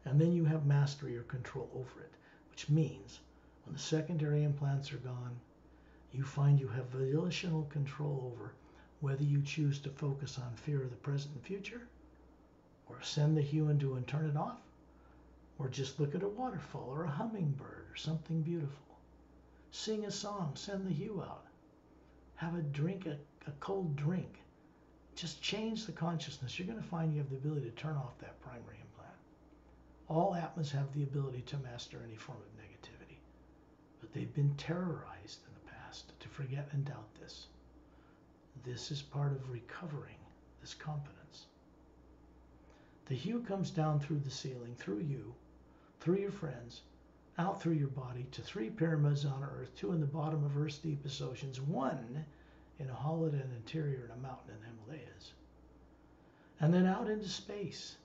And then you have mastery or control over it, which means when the secondary implants are gone, you find you have volitional control over whether you choose to focus on fear of the present and future, or send the hue into and turn it off, or just look at a waterfall or a hummingbird or something beautiful. Sing a song, send the hue out. Have a drink, a cold drink. Just change the consciousness. You're going to find you have the ability to turn off that primary implant. All Atmas have the ability to master any form of negativity, but they've been terrorized in the past to forget and doubt this. This is part of recovering this confidence. The hue comes down through the ceiling, through you, through your friends, out through your body to 3 pyramids on Earth, 2 in the bottom of Earth's deepest oceans, 1 in a hollowed interior in a mountain in the Himalayas, and then out into space.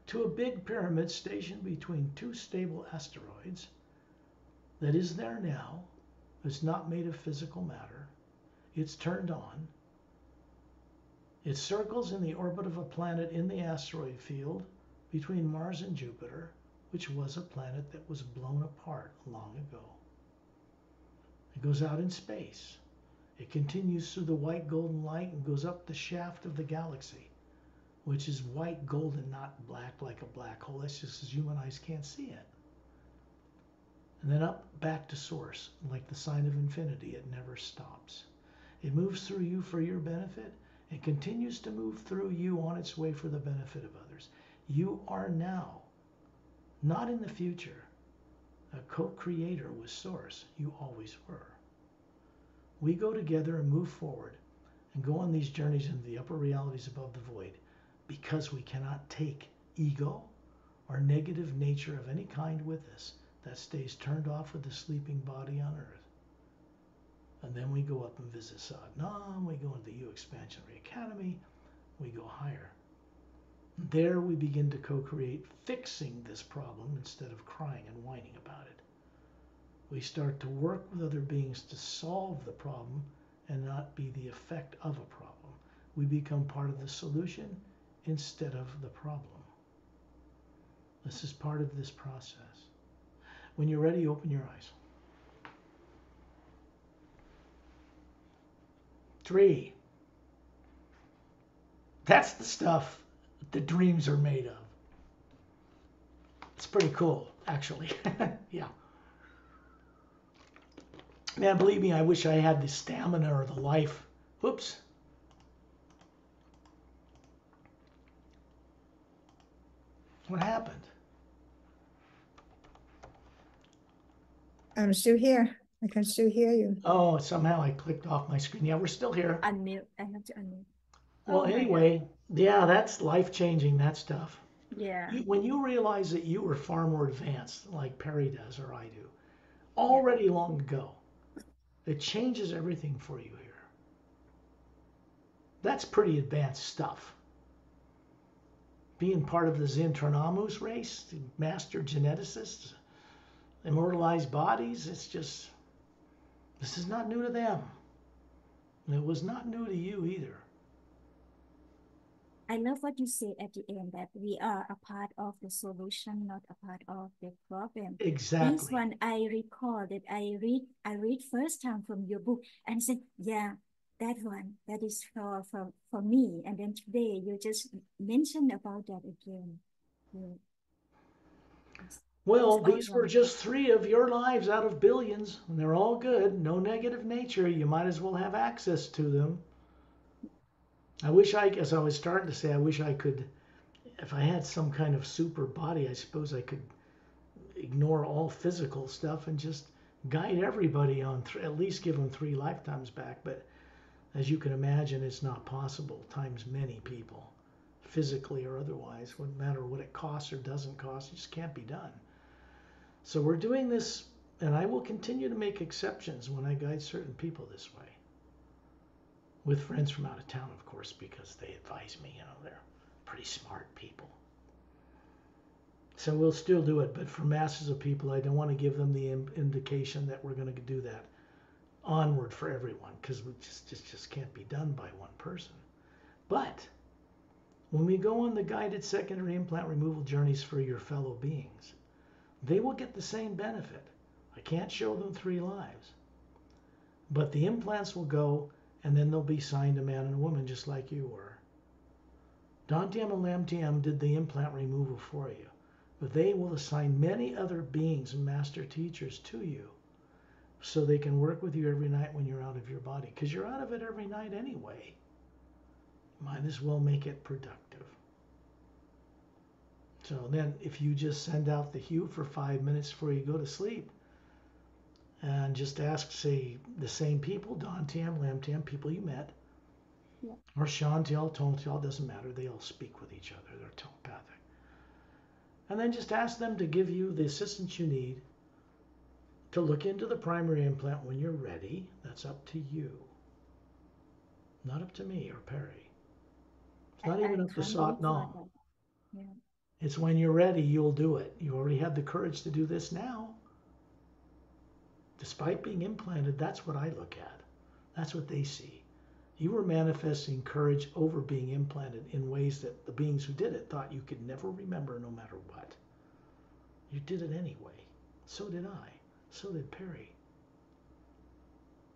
to a big pyramid stationed between two stable asteroids that is there now. It's not made of physical matter. It's turned on. It circles in the orbit of a planet in the asteroid field between Mars and Jupiter, which was a planet that was blown apart long ago. It goes out in space. It continues through the white golden light and goes up the shaft of the galaxy, which is white golden, not black like a black hole. That's just as human eyes can't see it. And then up back to source, like the sign of infinity. It never stops. It moves through you for your benefit and continues to move through you on its way for the benefit of others. You are now, not in the future, a co-creator with Source. You always were. We go together and move forward and go on these journeys into the upper realities above the void because we cannot take ego or negative nature of any kind with us. That stays turned off with the sleeping body on earth. And then we go up and visit Sadnam, we go into the U Expansionary Academy, we go higher. There we begin to co-create fixing this problem instead of crying and whining about it. We start to work with other beings to solve the problem and not be the effect of a problem. We become part of the solution instead of the problem. This is part of this process. When you're ready, open your eyes. 3. That's the stuff the dreams are made of. It's pretty cool, actually. Yeah. Man, believe me, I wish I had the stamina or the life. Whoops. What happened? I'm still here. I can still hear you. Oh, somehow I clicked off my screen. Yeah, we're still here. Unmute. I have to unmute. Well, anyway, yeah, that's life-changing, that stuff. Yeah. When you realize that you were far more advanced, like Perry does or I do, already long ago, it changes everything for you here. That's pretty advanced stuff. Being part of the Zintronamus race, the master geneticists, immortalized bodies, it's just, this is not new to them. And it was not new to you either. I love what you said at the end, that we are a part of the solution, not a part of the problem. Exactly. This one I recall that I read first time from your book and said, yeah, that one, that is for me. And then today you just mentioned about that again. Yeah. Well, It's these were awesome. just 3 of your lives out of billions, and they're all good. No negative nature. You might as well have access to them. I wish as I was starting to say, I wish I could, if I had some kind of super body, I suppose I could ignore all physical stuff and just guide everybody on, at least give them 3 lifetimes back. But as you can imagine, it's not possible times many people, physically or otherwise. Wouldn't matter what it costs or doesn't cost, it just can't be done. So we're doing this, and I will continue to make exceptions when I guide certain people this way. With friends from out of town, of course, because they advise me, they're pretty smart people. So we'll still do it, but for masses of people, I don't want to give them the indication that we're going to do that onward for everyone, because we just can't be done by one person. But when we go on the guided secondary implant removal journeys for your fellow beings, they will get the same benefit. I can't show them 3 lives, but the implants will go, and then they'll be signed a man and a woman just like you were. Dantium and Lamtium did the implant removal for you, but they will assign many other beings and master teachers to you so they can work with you every night when you're out of your body, because you're out of it every night anyway. Might as well make it productive. So then if you just send out the hue for 5 minutes before you go to sleep and just ask, say, the same people, Dantium, Lamtium, people you met, Yeah. or Shantiel, Tontiel, doesn't matter. They all speak with each other. They're telepathic. And then just ask them to give you the assistance you need to look into the primary implant when you're ready. That's up to you. Not up to me or Perry. It's not even up to can't wait for Satnam. that. Yeah. It's when you're ready, you'll do it. You already have the courage to do this now. Despite being implanted, that's what I look at. That's what they see. You were manifesting courage over being implanted in ways that the beings who did it thought you could never remember no matter what. You did it anyway. So did I. So did Perry.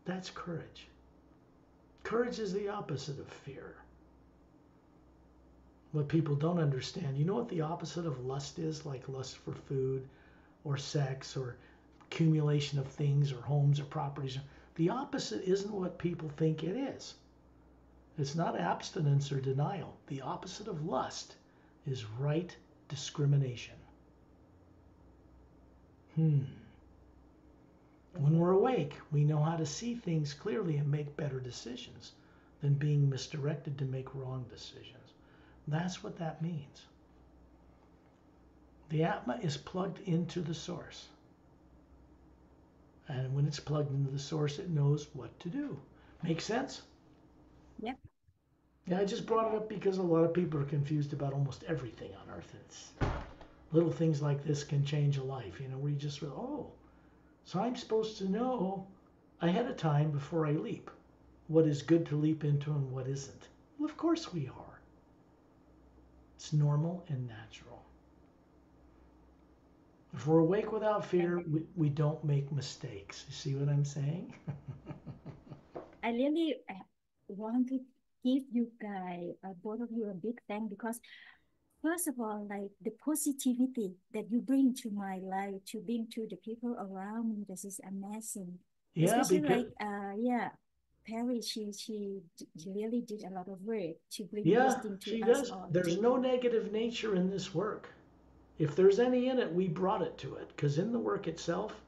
That's courage. Courage is the opposite of fear. What people don't understand, you know what the opposite of lust is? Like lust for food or sex or accumulation of things or homes or properties. The opposite isn't what people think it is. It's not abstinence or denial. The opposite of lust is right discrimination. When we're awake, we know how to see things clearly and make better decisions than being misdirected to make wrong decisions. That's what that means. The Atma is plugged into the source. And when it's plugged into the source, it knows what to do. Make sense? Yep. Yeah, I just brought it up because a lot of people are confused about almost everything on Earth. It's little things like this can change a life, where you just, oh, so I'm supposed to know ahead of time before I leap what is good to leap into and what isn't. Well, of course we are. It's normal and natural. If we're awake without fear, we don't make mistakes. You see what I'm saying? I really want to give you guys, both of you, a big thank, because first of all, like the positivity that you bring to my life, to bring to the people around me, this is amazing. Yeah, Especially because Perry, she really did a lot of work to bring this yeah, thing to she us does. all. There's no negative nature in this work. If there's any in it, we brought it to it. Because in the work itself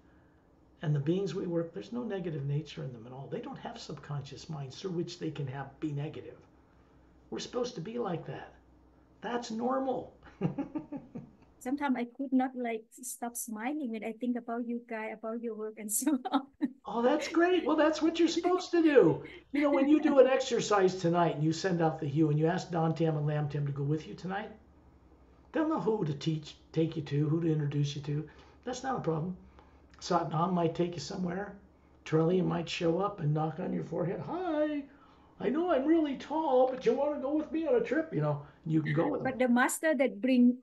and the beings we work, there's no negative nature in them at all. They don't have subconscious minds through which they can be negative. We're supposed to be like that. That's normal. Sometimes I could not like stop smiling when I think about you guys, about your work and so on. Oh, that's great. Well, that's what you're supposed to do. When you do an exercise tonight and you send out the hue and you ask Don Tam and Lam Tam to go with you tonight, they'll know who to take you to, who to introduce you to. That's not a problem. Satnam might take you somewhere. Trillium might show up and knock on your forehead. Hi, I know I'm really tall, but you want to go with me on a trip? You can go with them. But the master that bring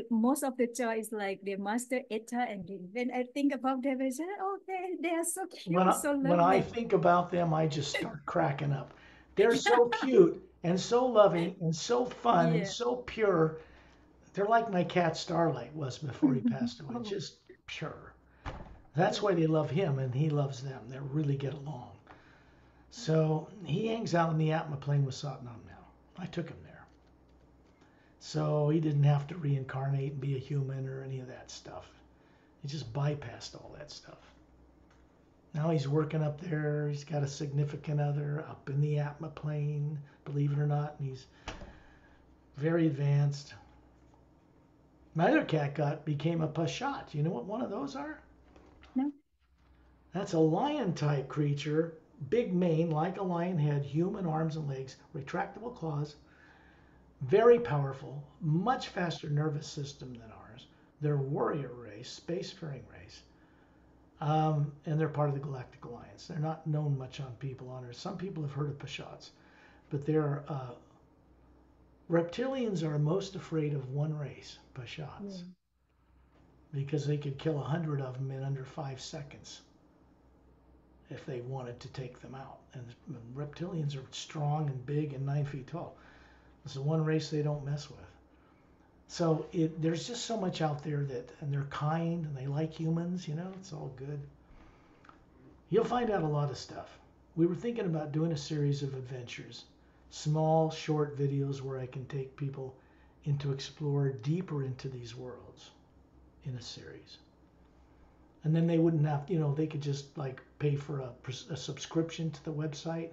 most of the joy is like the master Etta, and when I think about them, I say, oh, they are so cute, so lovely. When I think about them, I just start cracking up. They're so cute and so loving and so fun and so pure. They're like my cat Starlight was before he passed away, just pure. That's why they love him and he loves them. They really get along. So he hangs out in the Atma plane with Satnam now. I took him there. So he didn't have to reincarnate and be a human or any of that stuff. He just bypassed all that stuff. Now he's working up there. He's got a significant other up in the Atma plane, believe it or not, and he's very advanced. My other cat became a Pashat. You know what one of those are? No. That's a lion type creature, big mane, like a lion head, human arms and legs, retractable claws, very powerful, much faster nervous system than ours. They're warrior race, spacefaring race. And they're part of the Galactic Alliance. They're not known much on people on Earth. Some people have heard of Pashats, but reptilians are most afraid of one race, Pashats, because they could kill 100 of them in under 5 seconds if they wanted to take them out. And reptilians are strong and big and 9 feet tall. It's the one race they don't mess with. So there's just so much out there and they're kind and they like humans, it's all good. You'll find out a lot of stuff. We were thinking about doing a series of adventures, small, short videos where I can take people into explore deeper into these worlds in a series. And then they wouldn't have, they could just like pay for a subscription to the website,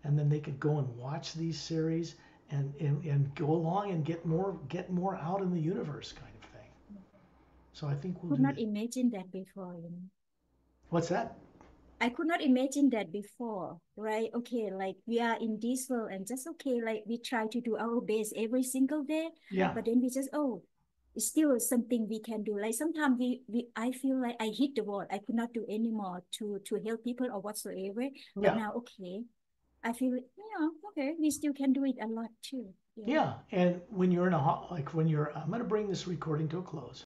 and then they could go and watch these series and go along and get more out in the universe kind of thing. So I think we'll could not imagine that before. What's that? I could not imagine that before, right? Okay, like we are in this world and just okay, like we try to do our best every single day. Yeah. But then we just, it's still something we can do. Like sometimes I feel like I hit the wall. I could not do anymore to help people or whatsoever. But Yeah. now, okay, I feel, okay, we still can do it a lot too. Yeah. And when you're in a, like when you're, I'm going to bring this recording to a close.